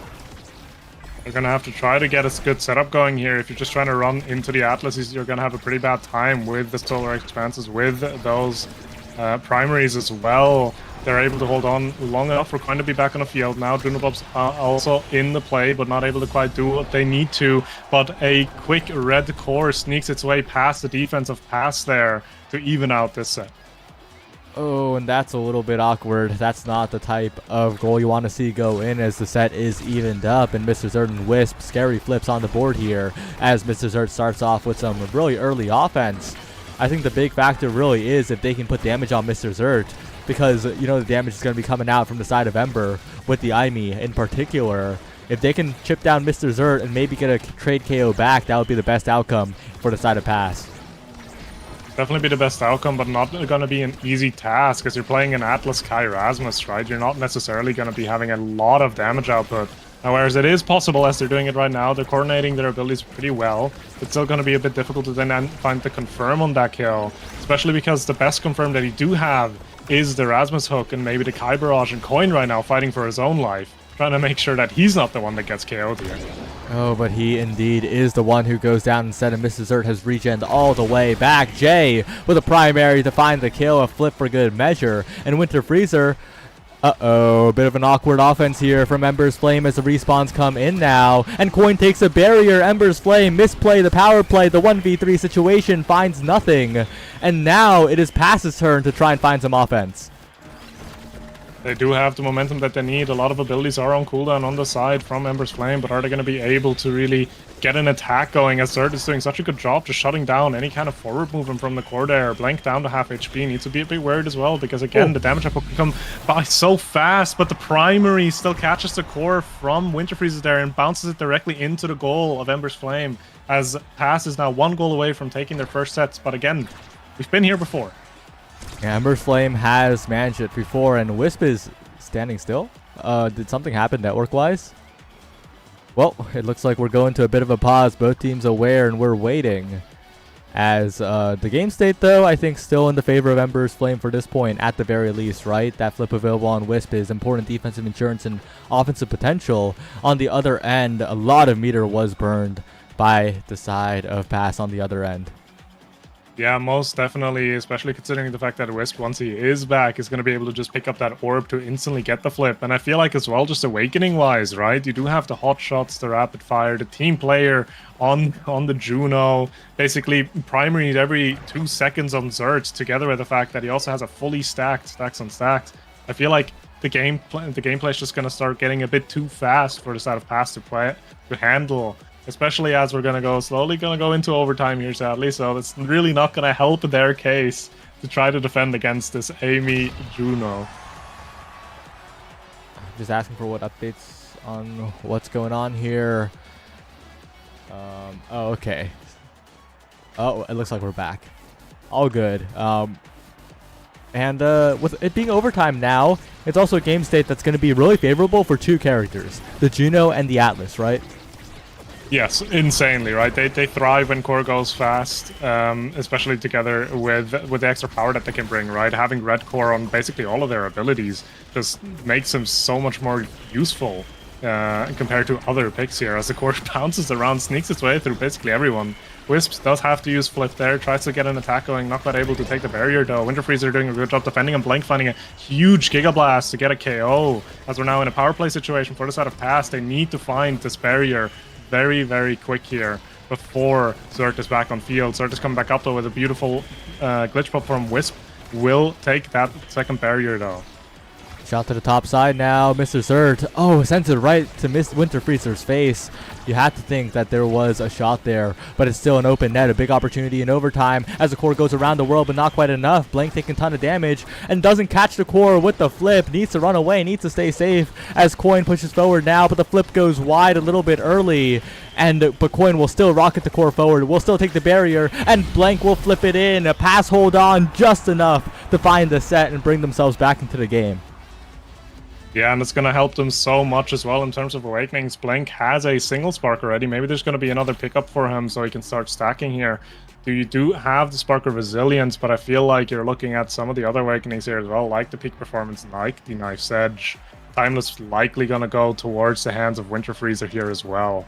You're going to have to try to get a good setup going here. If you're just trying to run into the Atlas, you're going to have a pretty bad time with the Solar Expanses, with those primaries as well. They're able to hold on long enough for Coin to be back on the field. Now Junobob's also in the play, but not able to quite do what they need to. But a quick red core sneaks its way past the defensive pass there to even out this set.
Oh, and that's a little bit awkward. That's not the type of goal you want to see go in as the set is evened up. And Mr. Zert and Wisp, scary flips on the board here as Mr. Zert starts off with some really early offense. I think the big factor really is if they can put damage on Mr. Zert, because you know the damage is going to be coming out from the side of Ember with the Aimi in particular. If they can chip down Mr. Zert and maybe get a trade KO back, that would be the best outcome for the side of Pass.
Definitely be the best outcome, but not going to be an easy task because you're playing an Atlas Kai Rasmus, right? You're not necessarily going to be having a lot of damage output. Now, whereas it is possible as they're doing it right now, they're coordinating their abilities pretty well. It's still going to be a bit difficult to then find the confirm on that kill, especially because the best confirm that you do have is the Rasmus hook and maybe the Kai Barrage, and Coin right now fighting for his own life, trying to make sure that he's not the one that gets KO'd here.
Oh, but he indeed is the one who goes down instead, and Mr. Zert has regened all the way back. Jay with a primary to find the kill, a flip for good measure, and Winter Freezer. A bit of an awkward offense here from Ember's Flame as the respawns come in now. And Coin takes a barrier. Ember's Flame misplay the power play. The 1v3 situation finds nothing. And now it is Pass's turn to try and find some offense.
They do have the momentum that they need. A lot of abilities are on cooldown on the side from Ember's Flame, but are they going to be able to really get an attack going as Zert is doing such a good job just shutting down any kind of forward movement from the core there? Blank down to half HP. Needs to be a bit worried as well because, again, the damage output can come by so fast, but the primary still catches the core from Winter Freezer there and bounces it directly into the goal of Ember's Flame as Pass is now 1 goal away from taking their first sets. But again, we've been here before.
Yeah, Ember's Flame has managed it before, and Wisp is standing still. Did something happen network-wise? Well, it looks like we're going to a bit of a pause. Both teams aware, and we're waiting. As the game state, though, I think still in the favor of Ember's Flame for this point, at the very least, right? That flip available on Wisp is important defensive insurance and offensive potential. On the other end, a lot of meter was burned by the side of Pass on the other end.
Yeah, most definitely, especially considering the fact that Wisp, once he is back, is going to be able to just pick up that orb to instantly get the flip. And I feel like as well, just awakening-wise, right? You do have the hot shots, the rapid fire, the team player on the Juno, basically primaried every 2 seconds on Zert, together with the fact that he also has a fully stacked stacks on stacks. I feel like the gameplay is just going to start getting a bit too fast for the side of Pass to handle. Especially as we're going to slowly go into overtime here, sadly. So it's really not going to help their case to try to defend against this Amy Juno.
Just asking for what updates on what's going on here. Oh, okay. Oh, it looks like we're back. All good. And with it being overtime now, it's also a game state that's going to be really favorable for 2 characters. The Juno and the Atlas, right?
Yes, insanely, right? They thrive when core goes fast, especially together with the extra power that they can bring, right? Having red core on basically all of their abilities just makes them so much more useful compared to other picks here, as the core bounces around, sneaks its way through basically everyone. Wisps does have to use Flip there, tries to get an attack going, not quite able to take the barrier though. Winter Freezer doing a good job defending, and Blank finding a huge Giga Blast to get a KO. As we're now in a power play situation for the side of Pass, they need to find this barrier very, very quick here before Zert is back on field. Zert is coming back up though with a beautiful glitch pop from Wisp. Will take that second barrier though.
Shot to the top side now, Mr. Zert. Oh, sends it right to Miss Winter Freezer's face. You had to think that there was a shot there, but it's still an open net. A big opportunity in overtime as the core goes around the world, but not quite enough. Blank taking a ton of damage and doesn't catch the core with the flip. Needs to run away, needs to stay safe as Coin pushes forward now, but the flip goes wide a little bit early. But Coin will still rocket the core forward, will still take the barrier, and Blank will flip it in. A pass hold on just enough to find the set and bring themselves back into the game.
Yeah, and it's going to help them so much as well in terms of Awakenings. Blank has a single spark already. Maybe there's going to be another pickup for him so he can start stacking here. You do have the Spark of Resilience, but I feel like you're looking at some of the other Awakenings here as well, like the Peak Performance, like the Knife's Edge. Timeless likely going to go towards the hands of Winter Freezer here as well.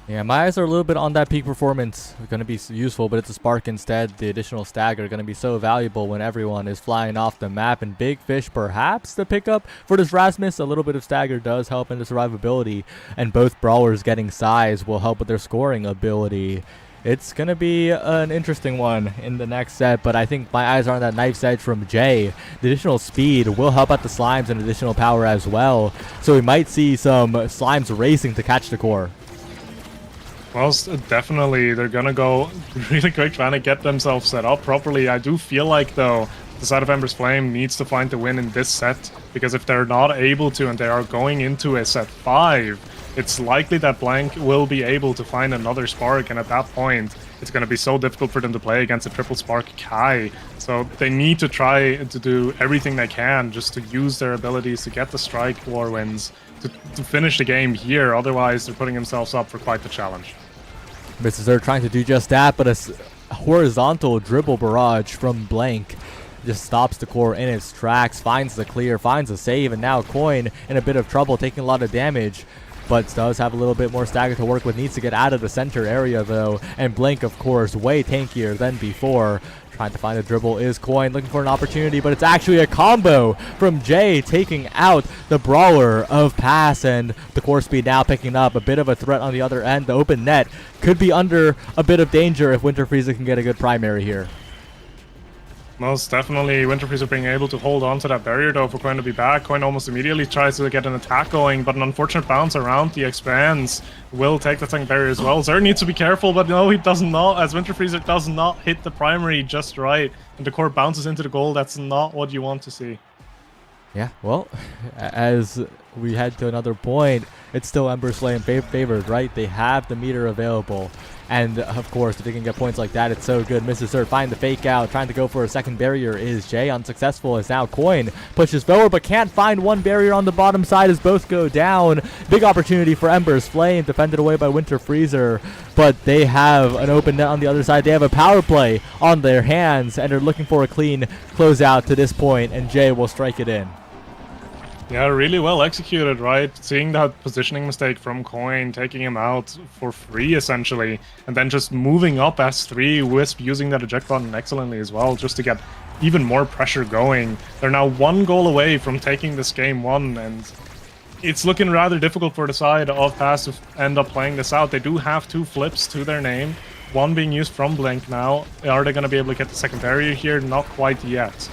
Yeah, my eyes are a little bit on that Peak Performance. It's going to be useful, but it's a Spark instead. The additional stagger going to be so valuable when everyone is flying off the map. And Big Fish, perhaps the pickup for this Rasmus. A little bit of stagger does help in the survivability. And both brawlers getting size will help with their scoring ability. It's going to be an interesting one in the next set, but I think my eyes are on that Knife's Edge from Jay. The additional speed will help out the Slimes and additional power as well. So we might see some Slimes racing to catch the core.
Well, definitely, they're gonna go really quick trying to get themselves set up properly. I do feel like, though, the side of Ember's Flame needs to find the win in this set, because if they're not able to, and they are going into a set 5, it's likely that Blank will be able to find another Spark, and at that point, it's going to be so difficult for them to play against a triple Spark Kai. So they need to try to do everything they can just to use their abilities to get the Strike War wins, to finish the game here. Otherwise, they're putting themselves up for quite the challenge.
Mrs. are trying to do just that, but a horizontal dribble barrage from Blank just stops the core in its tracks, finds the clear, finds a save, and now Coin in a bit of trouble, taking a lot of damage, but does have a little bit more stagger to work with. Needs to get out of the center area though, and Blank, of course, way tankier than before. Trying to find a dribble is Coin, looking for an opportunity, but it's actually a combo from Jay, taking out the brawler of Pass, and the core speed now picking up. A bit of a threat on the other end. The open net could be under a bit of danger if Winter Freezer can get a good primary here.
Most definitely, Winter Freezer being able to hold on to that barrier though for Coin to be back. Coin almost immediately tries to get an attack going, but an unfortunate bounce around the expands will take the second barrier as well. Zerd needs to be careful, but no, he does not, as Winter Freezer does not hit the primary just right, and the core bounces into the goal. That's not what you want to see.
Yeah, well, as we head to another point, it's still Ember's Flame favored, right? They have the meter available. And, of course, if they can get points like that, it's so good. Mrs. Zerd find the fake out. Trying to go for a second barrier is Jay. Unsuccessful as now Coin pushes forward, but can't find one barrier on the bottom side as both go down. Big opportunity for Ember's Flame, defended away by Winter Freezer. But they have an open net on the other side. They have a power play on their hands, and are looking for a clean closeout to this point, and Jay will strike it in.
Yeah, really well executed, right? Seeing that positioning mistake from Coin, taking him out for free, essentially, and then just moving up S3, Wisp using that eject button excellently as well, just to get even more pressure going. They're now one goal away from taking this game 1, and it's looking rather difficult for the side of Pass to end up playing this out. They do have 2 flips to their name, one being used from Blink now. Are they going to be able to get the second barrier here? Not quite yet.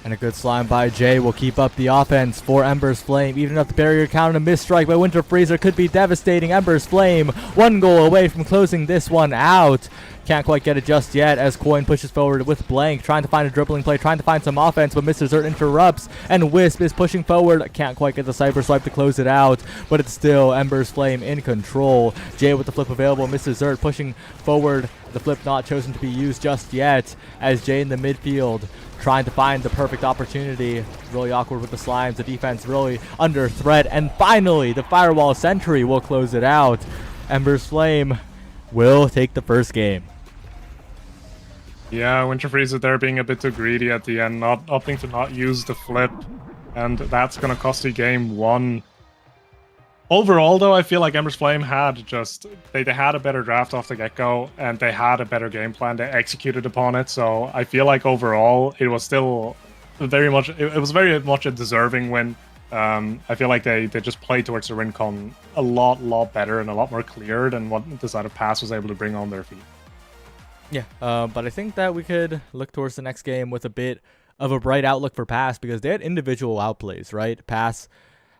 And a good slime by Jay will keep up the offense for Ember's Flame. Even if the barrier count, a misstrike by Winter Freezer could be devastating. Ember's Flame, 1 goal away from closing this one out. Can't quite get it just yet as Coin pushes forward with Blank, trying to find a dribbling play, trying to find some offense, but Mr. Zert interrupts, and Wisp is pushing forward. Can't quite get the Cyber Swipe to close it out, but it's still Ember's Flame in control. Jay with the flip available, Mr. Zert pushing forward, the flip not chosen to be used just yet, as Jay in the midfield trying to find the perfect opportunity. Really awkward with the Slimes, the defense really under threat, and finally the Firewall Sentry will close it out. Ember's Flame will take the first game.
Yeah, Winter Freezer there being a bit too greedy at the end, opting to not use the flip, and that's gonna cost you game 1. Overall, though, I feel like Ember's Flame had just they had a better draft off the get-go, and they had a better game plan. They executed upon it, so I feel like overall it was still very much it was very much a deserving win. I feel like they just played towards the win con a lot better and a lot more clear than what the side of Pass was able to bring on their feet.
Yeah, but I think that we could look towards the next game with a bit of a bright outlook for Pass because they had individual outplays, right? Pass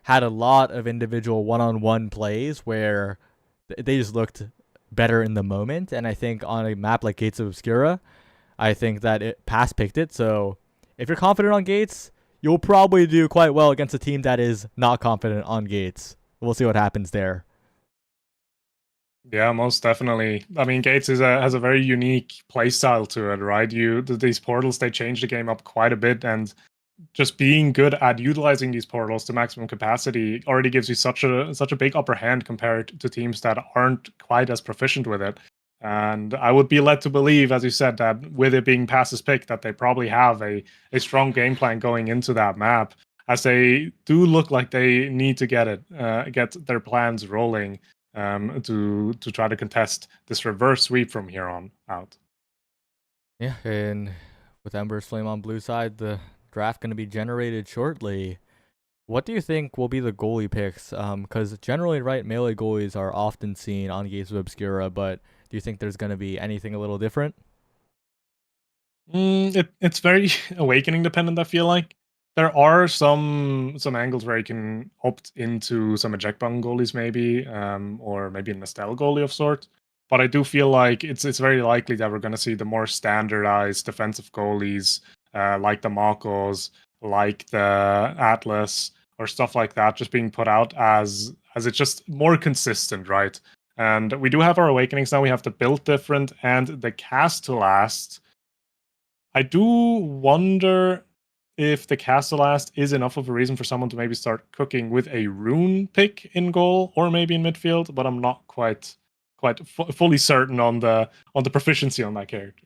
had a lot of individual one-on-one plays where they just looked better in the moment. And I think on a map like Gates of Obscura, I think that Pass picked it. So if you're confident on Gates, you'll probably do quite well against a team that is not confident on Gates. We'll see what happens there.
Yeah, most definitely. I mean, Gates has a very unique play style to it, right? These portals, they change the game up quite a bit, and just being good at utilizing these portals to maximum capacity already gives you such a big upper hand compared to teams that aren't quite as proficient with it. And I would be led to believe, as you said, that with it being Pass's pick, that they probably have a strong game plan going into that map, as they do look like they need to get their plans rolling to try to contest this reverse sweep from here on out.
Yeah, and with Ember's Flame on blue side, the draft going to be generated shortly. What do you think will be the goalie picks? Because generally, right, melee goalies are often seen on Gates of Obscura, but do you think there's going to be anything a little different?
It's very Awakening dependent, I feel like. There are some angles where you can opt into some eject button goalies maybe, or maybe a Nestel goalie of sort. But I do feel like it's very likely that we're going to see the more standardized defensive goalies, like the Makos, like the Atlas, or stuff like that, just being put out as it's just more consistent, right? And we do have our Awakenings now. We have the build different and the cast to last. I do wonder if the Castle Last is enough of a reason for someone to maybe start cooking with a Rune pick in goal or maybe in midfield, but I'm not quite fully certain on the proficiency on that character.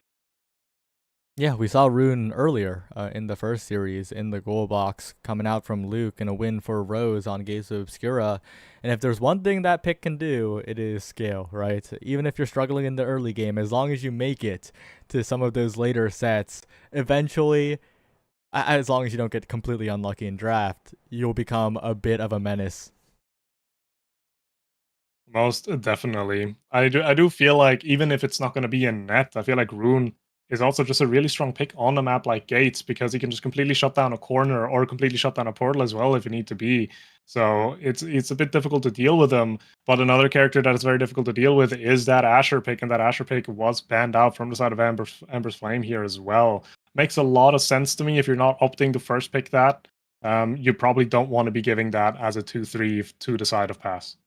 Yeah, we saw Rune earlier in the first series in the goal box coming out from Luke in a win for Rose on Gates of Obscura. And if there's one thing that pick can do, it is scale, right? Even if you're struggling in the early game, as long as you make it to some of those later sets, eventually, as long as you don't get completely unlucky in draft, you'll become a bit of a menace.
Most definitely. I do feel like even if it's not going to be in net, I feel like Rune is also just a really strong pick on a map like Gates because he can just completely shut down a corner or completely shut down a portal as well if you need to be. So it's a bit difficult to deal with him. But another character that is very difficult to deal with is that Asher pick, and that Asher pick was banned out from the side of Ember's Flame here as well. Makes a lot of sense to me. If you're not opting to first pick that, you probably don't want to be giving that as a 2-3 to the side of Pass.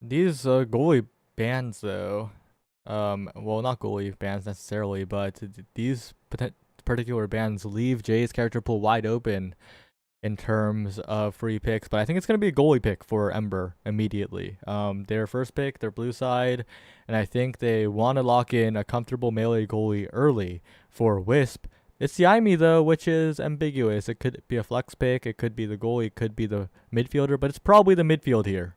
These goalie bans, though, well, not goalie bans necessarily, but these particular bans leave Jay's character pool wide open in terms of free picks. But I think it's going to be a goalie pick for Ember immediately. Their first pick, their blue side, and I think they want to lock in a comfortable melee goalie early for Wisp. It's the Yaimi, though, which is ambiguous. It could be a flex pick, it could be the goalie, it could be the midfielder, but it's probably the midfield here.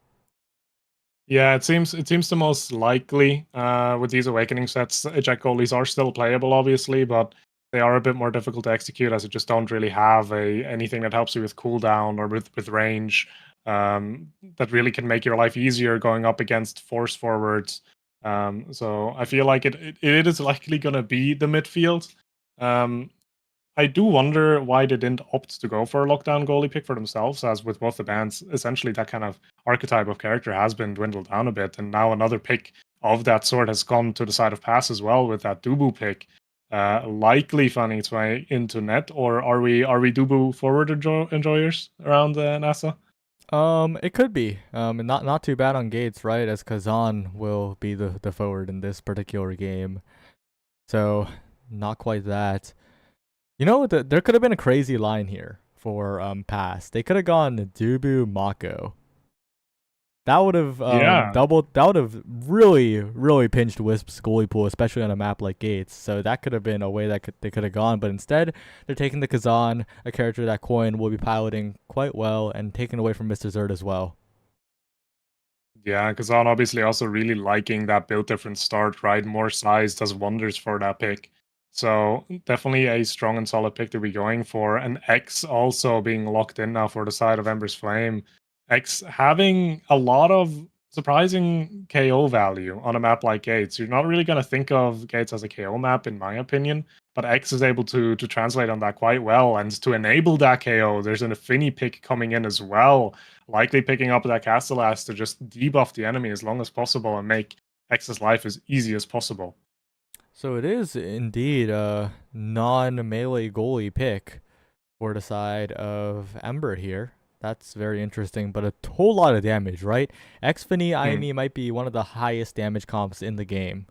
Yeah, it seems the most likely with these Awakening sets. Eject goalies are still playable, obviously, but they are a bit more difficult to execute as you just don't really have anything that helps you with cooldown or with range that really can make your life easier going up against force forwards. So I feel like it is likely going to be the midfield. I do wonder why they didn't opt to go for a lockdown goalie pick for themselves, as with both the bands, essentially that kind of archetype of character has been dwindled down a bit, and now another pick of that sort has gone to the side of Pass as well with that Dubu pick, likely finding its way into net. Or are we Dubu forward enjoyers around NASA?
It could be. Not too bad on Gates, right? As Kazan will be the forward in this particular game, so not quite that. You know, there could have been a crazy line here for Pass. They could have gone Dubu Mako. That would have doubled. That would have really pinched Wisp's goalie pool, especially on a map like Gates. So that could have been a way that they could have gone. But instead, they're taking the Kazan, a character that Coin will be piloting quite well, and taking away from Mr. Zerd as well.
Yeah, Kazan obviously also really liking that build difference start, right? More size does wonders for that pick. So definitely a strong and solid pick to be going for. And X also being locked in now for the side of Ember's Flame. X having a lot of surprising KO value on a map like Gates. You're not really going to think of Gates as a KO map, in my opinion, but X is able to translate on that quite well. And to enable that KO, there's an Affinity pick coming in as well, likely picking up that Castellas to just debuff the enemy as long as possible and make X's life as easy as possible.
So it is indeed a non-melee goalie pick for the side of Ember here. That's very interesting, but a whole lot of damage, right? Xfinity IME might be one of the highest damage comps in the game.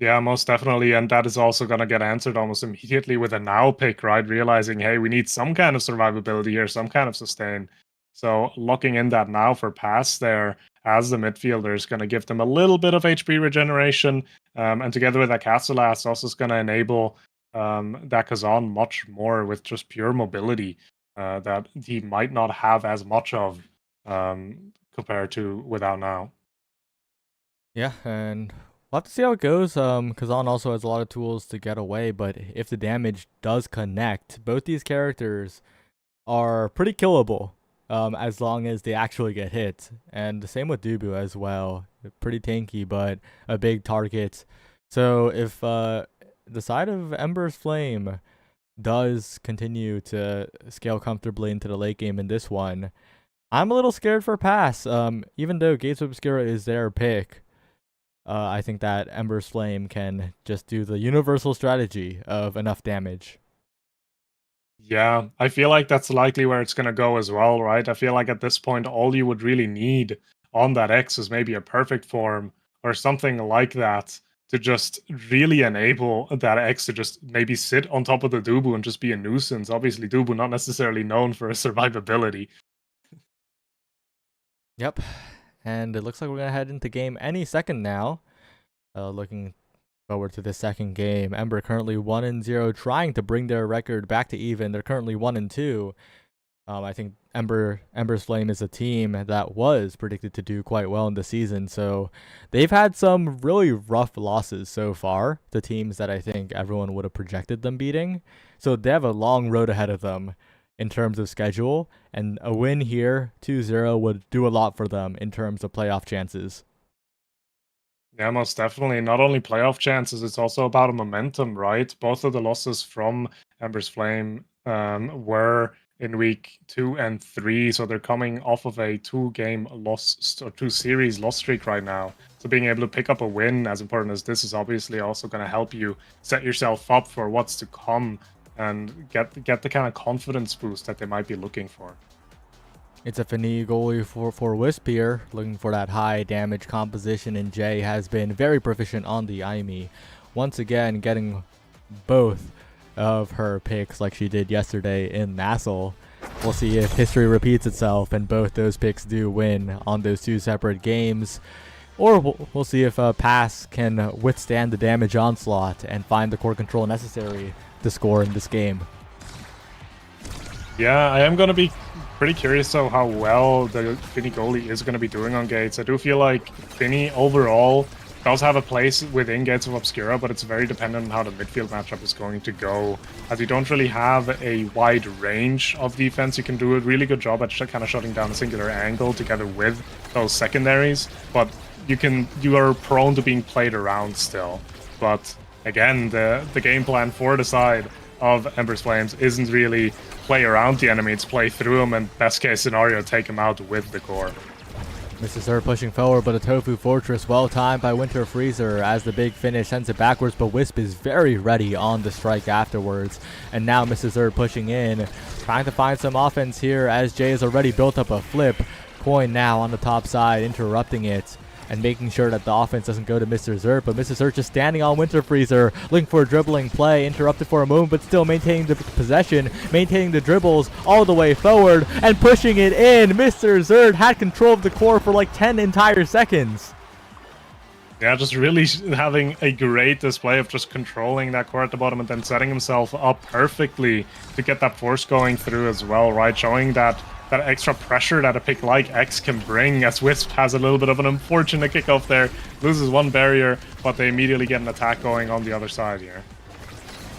Yeah, most definitely. And that is also going to get answered almost immediately with a now pick, right? Realizing, hey, we need some kind of survivability here, some kind of sustain. So locking in that now for pass there as the midfielder is going to give them a little bit of HP regeneration. And together with that Castellas, also is going to enable that Kazan much more with just pure mobility that he might not have as much of compared to without now.
Yeah, and we'll have to see how it goes. Kazan also has a lot of tools to get away, but if the damage does connect, both these characters are pretty killable. As long as they actually get hit. And the same with Dubu as well. Pretty tanky, but a big target. So if the side of Ember's Flame does continue to scale comfortably into the late game in this one, I'm a little scared for pass. Even though Gates of Obscura is their pick, I think that Ember's Flame can just do the universal strategy of enough damage.
Yeah, I feel like that's likely where it's going to go as well, right? I feel like at this point, all you would really need on that X is maybe a perfect form or something like that to just really enable that X to just maybe sit on top of the Dubu and just be a nuisance. Obviously, Dubu not necessarily known for his survivability.
Yep, and it looks like we're going to head into game any second now. Looking forward to the second game. Ember currently 1-0, trying to bring their record back to even. They're currently 1-2. I think Ember's Flame is a team that was predicted to do quite well in the season, so they've had some really rough losses so far to teams that I think everyone would have projected them beating. So they have a long road ahead of them in terms of schedule, and a win here, 2-0, would do a lot for them in terms of playoff chances.
Yeah, most definitely. Not only playoff chances, it's also about a momentum, right? Both of the losses from Ember's Flame were in week 2 and 3, so they're coming off of a 2-game loss or 2-series loss streak right now. So being able to pick up a win as important as this is obviously also going to help you set yourself up for what's to come and get the kind of confidence boost that they might be looking for.
It's a Fini goalie for Wisp here, looking for that high damage composition, and Jay has been very proficient on the IME. Once again, getting both of her picks like she did yesterday in Nassel. We'll see if history repeats itself and both those picks do win on those two separate games. Or we'll see if Pass can withstand the damage onslaught and find the core control necessary to score in this game.
Yeah, I am going to be pretty curious though how well the Fini goalie is going to be doing on Gates. I do feel like Fini overall does have a place within Gates of Obscura, but it's very dependent on how the midfield matchup is going to go, as you don't really have a wide range of defense. You can do a really good job at kind of shutting down a singular angle together with those secondaries, but you are prone to being played around still. But again, the game plan for the side of Ember's Flames isn't really play around the enemy, it's play through them, and best case scenario, take them out with the core.
Mrs. Zerd pushing forward, but a Tofu Fortress well timed by Winter Freezer as the big finish sends it backwards, but Wisp is very ready on the strike afterwards. And now Mrs. Zerd pushing in, trying to find some offense here as Jay has already built up a flip. Coin now on the top side, interrupting it and making sure that the offense doesn't go to Mr. Zerd, but Mr. Zerd just standing on Winter Freezer, looking for a dribbling play, interrupted for a moment, but still maintaining the possession, maintaining the dribbles all the way forward, and pushing it in. Mr. Zerd had control of the core for like 10 entire seconds.
Yeah, just really having a great display of just controlling that core at the bottom and then setting himself up perfectly to get that force going through as well, right? Showing that that extra pressure that a pick like X can bring, as Wisp has a little bit of an unfortunate kickoff there, loses one barrier, but they immediately get an attack going on the other side here.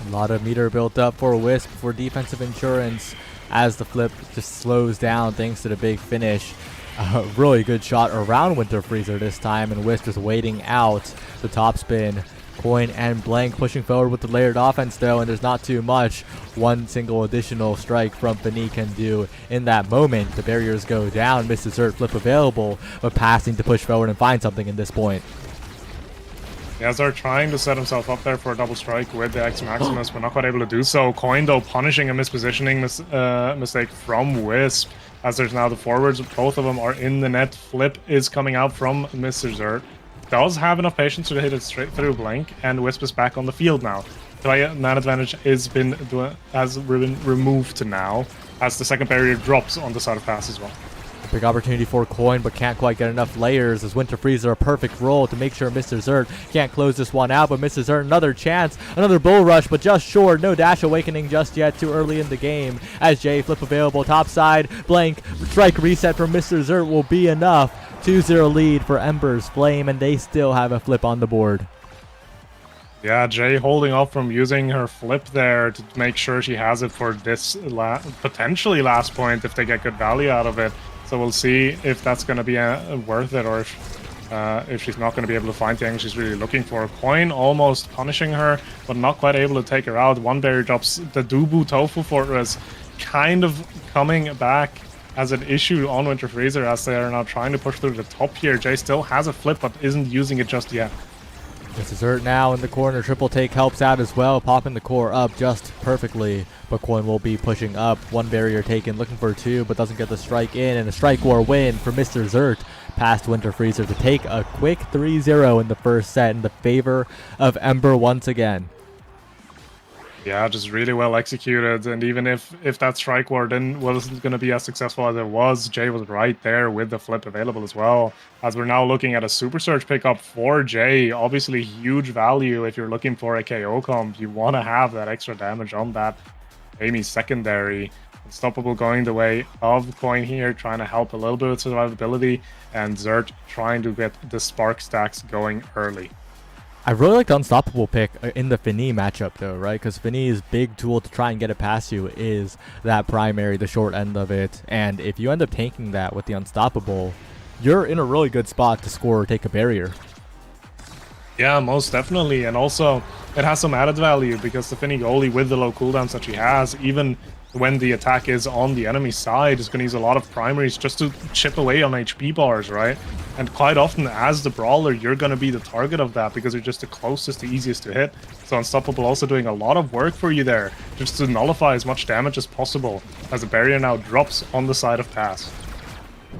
A lot of meter built up for Wisp for defensive insurance as the flip just slows down thanks to the big finish. A really good shot around Winter Freezer this time, and Wisp is waiting out the top spin. Coin and Blank pushing forward with the layered offense though, and there's not too much one single additional strike from Fini can do in that moment. The barriers go down, Mr. Zert flip available, but passing to push forward and find something in this point.
Yeah, Zert trying to set himself up there for a double strike with the X Maximus, but not quite able to do so. Coin though punishing a mispositioning mistake from Wisp, as there's now the forwards, both of them are in the net. Flip is coming out from Mr. Zert. Does have enough patience to hit it straight through Blank, and Wisp is back on the field now. The man advantage has been removed now, as the second barrier drops on the side of pass as well.
A big opportunity for Coin, but can't quite get enough layers as Winter Freezer a perfect roll to make sure Mr. Zert can't close this one out, but Mr. Zert another chance, another bull rush, but just short. No dash awakening just yet, too early in the game. As Jay flip available top side, Blank strike reset from Mr. Zert will be enough. 2-0 lead for Ember's Flame, and they still have a flip on the board.
Yeah, Jay holding off from using her flip there to make sure she has it for this potentially last point if they get good value out of it. So we'll see if that's going to be worth it, or if she's not going to be able to find the angle she's really looking for. Coin almost punishing her, but not quite able to take her out. One barrier drops. The Dubu Tofu Fortress kind of coming back as an issue on Winter Freezer, as they are now trying to push through the top here. Jay still has a flip, but isn't using it just yet.
This is Zert now in the corner. Triple take helps out as well, popping the core up just perfectly. But Coin will be pushing up. One barrier taken, looking for two, but doesn't get the strike in. And a strike war win for Mr. Zert past Winter Freezer to take a quick 3-0 in the first set in the favor of Ember once again.
Yeah, just really well executed, and even if that strike war then wasn't going to be as successful as it was, Jay was right there with the flip available as well. As we're now looking at a Super Surge pickup for Jay, obviously huge value if you're looking for a KO comp. You want to have that extra damage on that Amy secondary. Unstoppable going the way of Coin here, trying to help a little bit with survivability, and Zert trying to get the spark stacks going early.
I really like the Unstoppable pick in the Fini matchup though, right? Because Fini's big tool to try and get it past you is that primary, the short end of it. And if you end up tanking that with the Unstoppable, you're in a really good spot to score or take a barrier.
Yeah, most definitely. And also, it has some added value because the Fini goalie, with the low cooldowns that she has, even when the attack is on the enemy side, is going to use a lot of primaries just to chip away on HP bars, right? And quite often, as the brawler, you're going to be the target of that because you're just the closest, the easiest to hit. So Unstoppable also doing a lot of work for you there, just to nullify as much damage as possible, as the barrier now drops on the side of pass.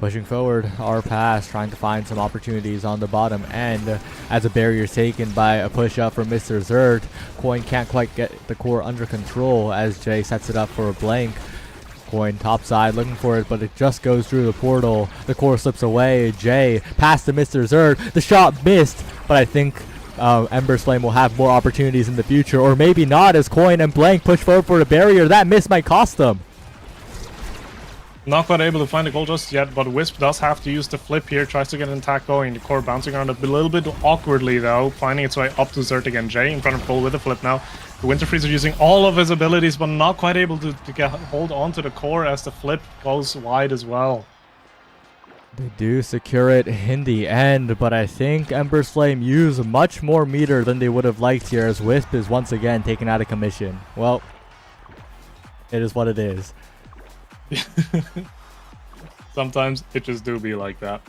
Pushing forward, our pass, trying to find some opportunities on the bottom end as a barrier is taken by a push up from Mr. Zert. Coin can't quite get the core under control as Jay sets it up for a Blank. Coin top side looking for it, but it just goes through the portal. The core slips away. Jay past to Mr. Zert. The shot missed, but I think Ember's Flame will have more opportunities in the future, or maybe not, as Coin and Blank push forward for the barrier. That miss might cost them.
Not quite able to find a goal just yet, but Wisp does have to use the flip here, tries to get an attack going. The core bouncing around a little bit awkwardly though, finding its way up to Zert again. Jay in front of goal with the flip now. The Winter Freezer using all of his abilities, but not quite able to hold on to the core as the flip goes wide as well.
They do secure it in the end, but I think Ember's Flame use much more meter than they would have liked here, as Wisp is once again taken out of commission. Well, it is what it is.
Sometimes it just do be like that.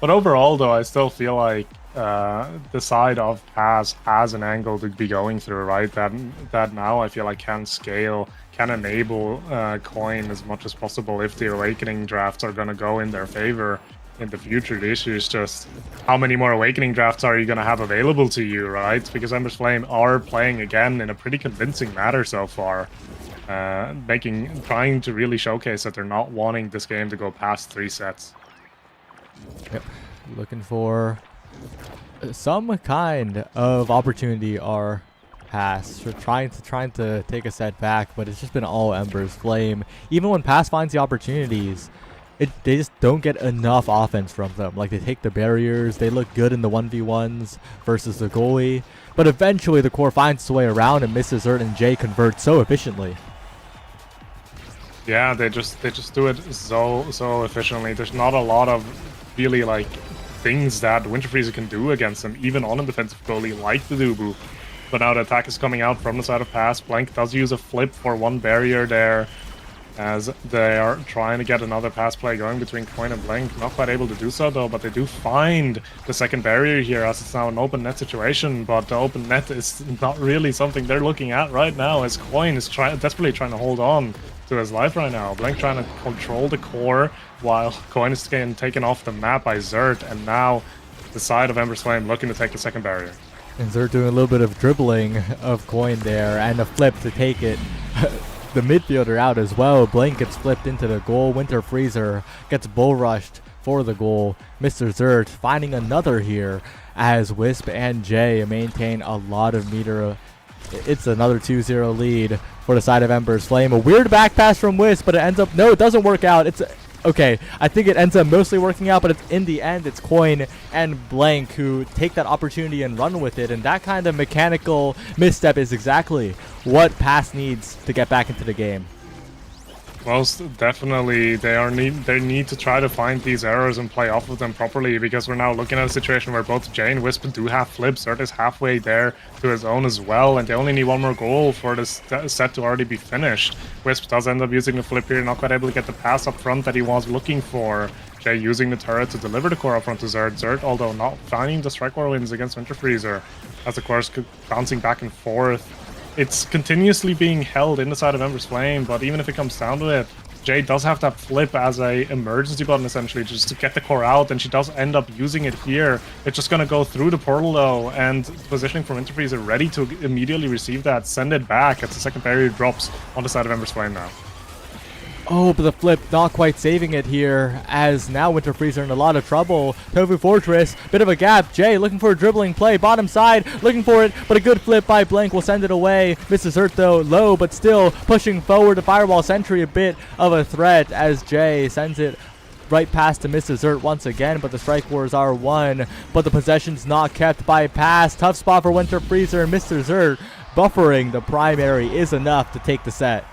But overall though, I still feel like the side of pass has an angle to be going through, right? That now I feel like can scale, can enable Coin as much as possible if the Awakening drafts are going to go in their favor in the future. The issue is just how many more Awakening drafts are you going to have available to you, right? Because Ember's Flame are playing again in a pretty convincing manner so far. Trying to really showcase that they're not wanting this game to go past 3 sets.
Yep. Looking for some kind of opportunity are Pass. Trying to take a set back, but it's just been all Ember's Flame. Even when Pass finds the opportunities, they just don't get enough offense from them. Like, they take the barriers, they look good in the 1v1s versus the goalie, but eventually the core finds its way around and Mr. Zert and Jay convert so efficiently.
Yeah, they just do it so efficiently. There's not a lot of really like things that Winter Freezer can do against them, even on a defensive goalie like the Dubu. But now the attack is coming out from the side of Pass. Blank does use a flip for one barrier there, as they are trying to get another pass play going between Coin and Blank. Not quite able to do so though, but they do find the second barrier here, as it's now an open net situation. But the open net is not really something they're looking at right now, as Coin is desperately trying to hold on to his life right now. Blank trying to control the core while Coin is getting taken off the map by Zert, and now the side of Ember's Flame looking to take the second barrier.
And Zert doing a little bit of dribbling of Coin there, and a flip to take it. The midfielder out as well. Blank gets flipped into the goal. Winter Freezer gets bull rushed for the goal. Mr. Zert finding another here, as Wisp and Jay maintain a lot of meter. It's another 2-0 lead for the side of Ember's Flame. A weird back pass from Wisp, but it ends up, no, it doesn't work out. It's okay. I think it ends up mostly working out, but it's in the end, it's Coin and Blank who take that opportunity and run with it. And that kind of mechanical misstep is exactly what Pass needs to get back into the game.
Most definitely, they need to try to find these errors and play off of them properly, because we're now looking at a situation where both Jay and Wisp do have flips. Zert is halfway there to his own as well, and they only need one more goal for this set to already be finished. Wisp does end up using the flip here, not quite able to get the pass up front that he was looking for. Jay using the turret to deliver the core up front to Zert. Zert, although not finding the strike core wins against Winter Freezer, as the core is bouncing back and forth. It's continuously being held in the side of Ember's Flame, but even if it comes down to it, Jay does have that flip as a emergency button, essentially, just to get the core out, and she does end up using it here. It's just going to go through the portal, though, and positioning for Winter Freezer ready to immediately receive that, send it back as the second barrier drops on the side of Ember's Flame now.
Oh, but the flip not quite saving it here, as now Winter Freezer in a lot of trouble. Tofu Fortress, bit of a gap. Jay looking for a dribbling play, bottom side, looking for it, but a good flip by Blank will send it away. Mr. Zert though, low, but still pushing forward to Firewall Sentry, a bit of a threat as Jay sends it right past to Mr. Zert once again, but the strike wars are won, but the possession's not kept by Pass. Tough spot for Winter Freezer, and Mr. Zert buffering the primary is enough to take the set.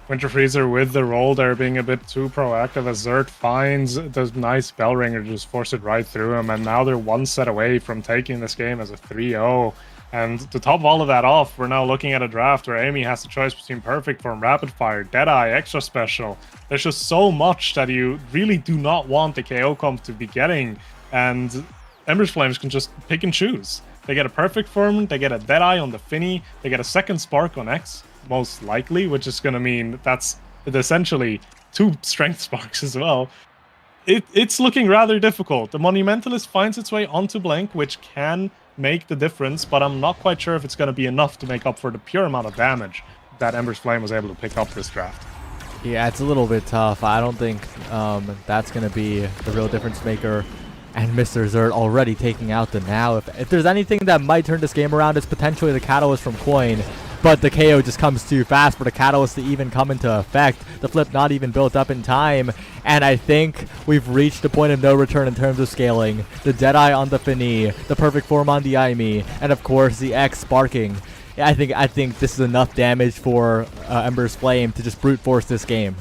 Winter Freezer with the roll there being a bit too proactive, as Zert finds the nice bell ringer to just force it right through him, and now they're one set away from taking this game as a 3-0. And to top all of that off, we're now looking at a draft where Amy has the choice between Perfect Form, Rapid Fire, Deadeye, Extra Special. There's just so much that you really do not want the KO comp to be getting, and Ember's Flames can just pick and choose. They get a Perfect Form, they get a Deadeye on the Finny, they get a second Spark on X, most likely, which is going to mean that's essentially 2 Strength Sparks as well. It's looking rather difficult. The Monumentalist finds its way onto Blank, which can make the difference, but I'm not quite sure if it's going to be enough to make up for the pure amount of damage that Ember's Flame was able to pick up this draft.
Yeah, it's a little bit tough. I don't think that's going to be the real difference maker. And Mr. Zert already taking out the now. If there's anything that might turn this game around, it's potentially the Catalyst from Coin. But the KO just comes too fast for the Catalyst to even come into effect. The flip not even built up in time. And I think we've reached a point of no return in terms of scaling. The Deadeye on the Finny, the Perfect Form on the Aimi, and of course the X sparking. I think this is enough damage for Ember's Flame to just brute force this game.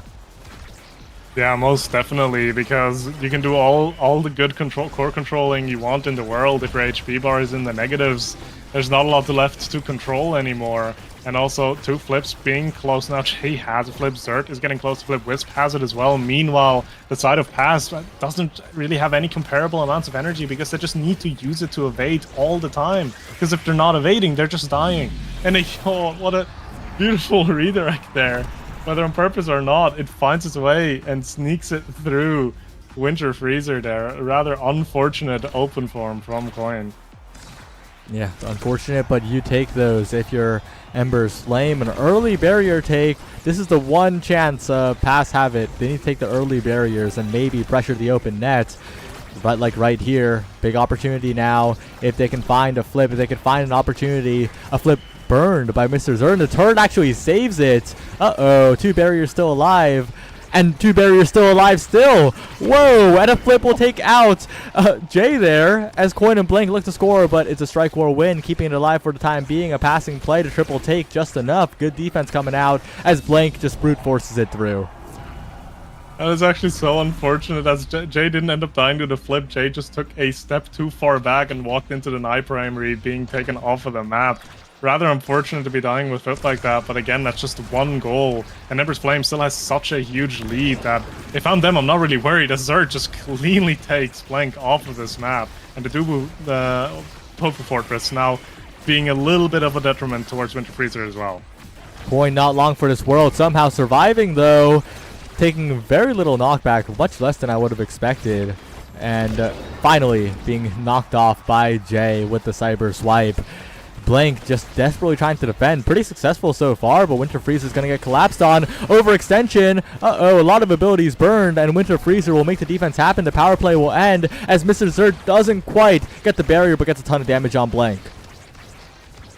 Yeah, most definitely, because you can do all the good core controlling you want in the world. If your HP bar is in the negatives, there's not a lot left to control anymore. And also, 2 flips being close now. Jay has a flip, Zert is getting close to flip, Wisp has it as well. Meanwhile, the side of Pass doesn't really have any comparable amounts of energy, because they just need to use it to evade all the time. Because if they're not evading, they're just dying. And what a beautiful redirect there. Whether on purpose or not, it finds its way and sneaks it through Winter Freezer there. A rather unfortunate open form from Coin.
Yeah, unfortunate, but you take those if you're Ember's Flame. An early barrier take. This is the one chance Pass have it. They need to take the early barriers and maybe pressure the open net. But like right here, big opportunity now. If they can find a flip, if they can find an opportunity, a flip burned by Mr. Zerd. The turret actually saves it. Uh-oh, 2 barriers still alive. And 2 barriers still alive still. Whoa, and a flip will take out Jay there as Coin and Blank look to score, but it's a Strike War win, keeping it alive for the time being. A passing play to triple take just enough. Good defense coming out as Blank just brute forces it through.
That was actually so unfortunate as Jay didn't end up dying to the flip. Jay just took a step too far back and walked into the Knight Primary, being taken off of the map. Rather unfortunate to be dying with flip like that, but again, that's just 1 goal. And Ember's Flame still has such a huge lead that if I'm them, I'm not really worried, as Zerd just cleanly takes Blank off of this map. And the Poker Fortress now being a little bit of a detriment towards Winter Freezer as well.
Coin not long for this world, somehow surviving though. Taking very little knockback, much less than I would have expected. And finally being knocked off by Jay with the Cyber Swipe. Blank just desperately trying to defend. Pretty successful so far, but Winter Freezer is going to get collapsed on. Overextension. Uh-oh, a lot of abilities burned, and Winter Freezer will make the defense happen. The power play will end as Mr. Zerd doesn't quite get the barrier, but gets a ton of damage on Blank.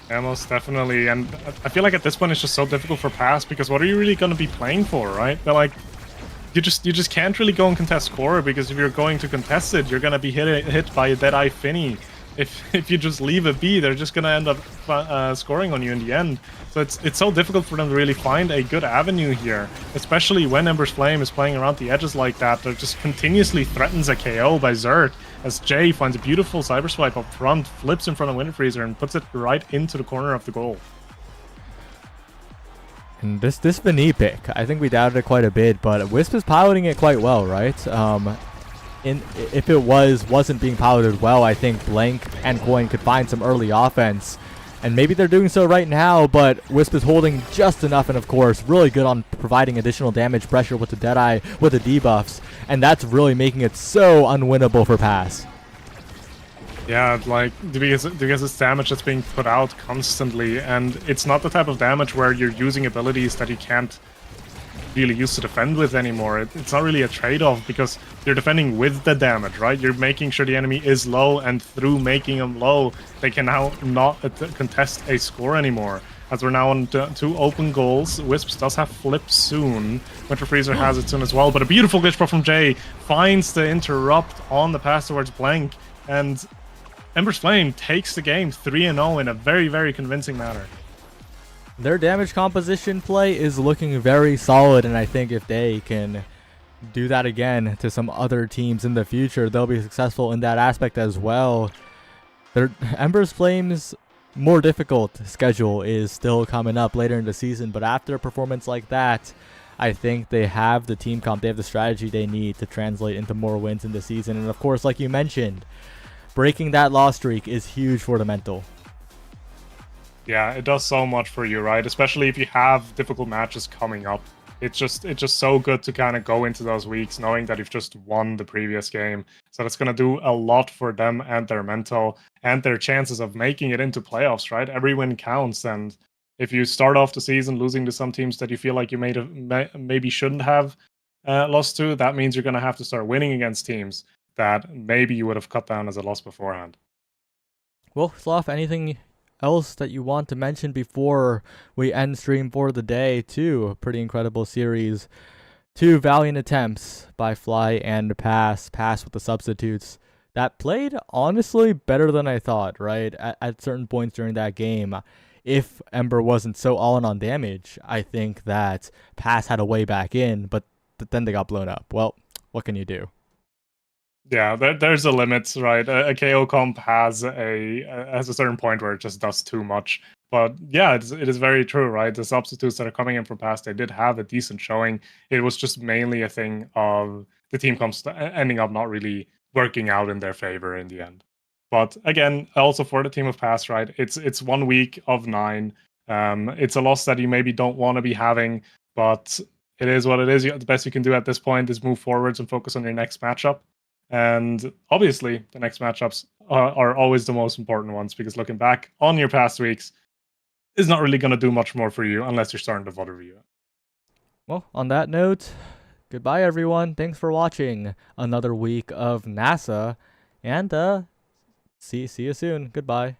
Yeah, most definitely. And I feel like at this point it's just so difficult for Pass, because what are you really going to be playing for, right? They're like, you just can't really go and contest core, because if you're going to contest it, you're going to be hit by a Deadeye Finny. If you just leave it be, they're just going to end up scoring on you in the end. So it's so difficult for them to really find a good avenue here, especially when Ember's Flame is playing around the edges like that. They're just continuously threatens a KO by Zerd, as Jay finds a beautiful Cyber Swipe up front, flips in front of Winter Freezer, and puts it right into the corner of the goal.
And this Vinny pick, I think we doubted it quite a bit, but Wisp is piloting it quite well, right? If it wasn't being piloted well, I think Blank and Coin could find some early offense. And maybe they're doing so right now, but Wisp is holding just enough, and of course, really good on providing additional damage pressure with the Deadeye, with the debuffs. And that's really making it so unwinnable for Pass.
Yeah, like, because it's damage that's being put out constantly, and it's not the type of damage where you're using abilities that you can't really use to defend with anymore. It's not really a trade-off, because you're defending with the damage, right? You're making sure the enemy is low, and through making them low, they can now not contest a score anymore. As we're now on 2 open goals, Wisps does have flip soon. Winter Freezer has it soon as well, but a beautiful glitch prop from Jay finds the interrupt on the pass towards Blank, and Ember's Flame takes the game 3-0 in a very, very convincing manner.
Their damage composition play is looking very solid, and I think if they can do that again to some other teams in the future, they'll be successful in that aspect as well. Their Ember's Flame's more difficult schedule is still coming up later in the season, but after a performance like that, I think they have the team comp, they have the strategy they need to translate into more wins in the season. And of course, like you mentioned, breaking that loss streak is huge for the mental.
Yeah, it does so much for you, right? Especially if you have difficult matches coming up. It's just so good to kind of go into those weeks knowing that you've just won the previous game. So that's going to do a lot for them and their mental and their chances of making it into playoffs, right? Every win counts, and if you start off the season losing to some teams that you feel like you maybe shouldn't have lost to, that means you're going to have to start winning against teams that maybe you would have cut down as a loss beforehand.
Well, Sloth, anything else that you want to mention before we end stream for the day? Two pretty incredible series, 2 valiant attempts by Fly and Pass with the substitutes that played honestly better than I thought, right? At certain points during that game, if Ember wasn't so all in on damage, I think that Pass had a way back in, but then they got blown up. Well, what can you do?
Yeah, there's a limit, right? A KO comp has a certain point where it just does too much. But yeah, it is very true, right? The substitutes that are coming in from Pass, they did have a decent showing. It was just mainly a thing of the team comps ending up not really working out in their favor in the end. But again, also for the team of Pass, right? It's 1 week of 9. It's a loss that you maybe don't want to be having, but it is what it is. The best you can do at this point is move forwards and focus on your next matchup. And obviously, the next matchups are always the most important ones, because looking back on your past weeks is not really going to do much more for you unless you're starting to VOD review.
Well, on that note, Goodbye, everyone. Thanks for watching another week of NASA, and see you soon. Goodbye.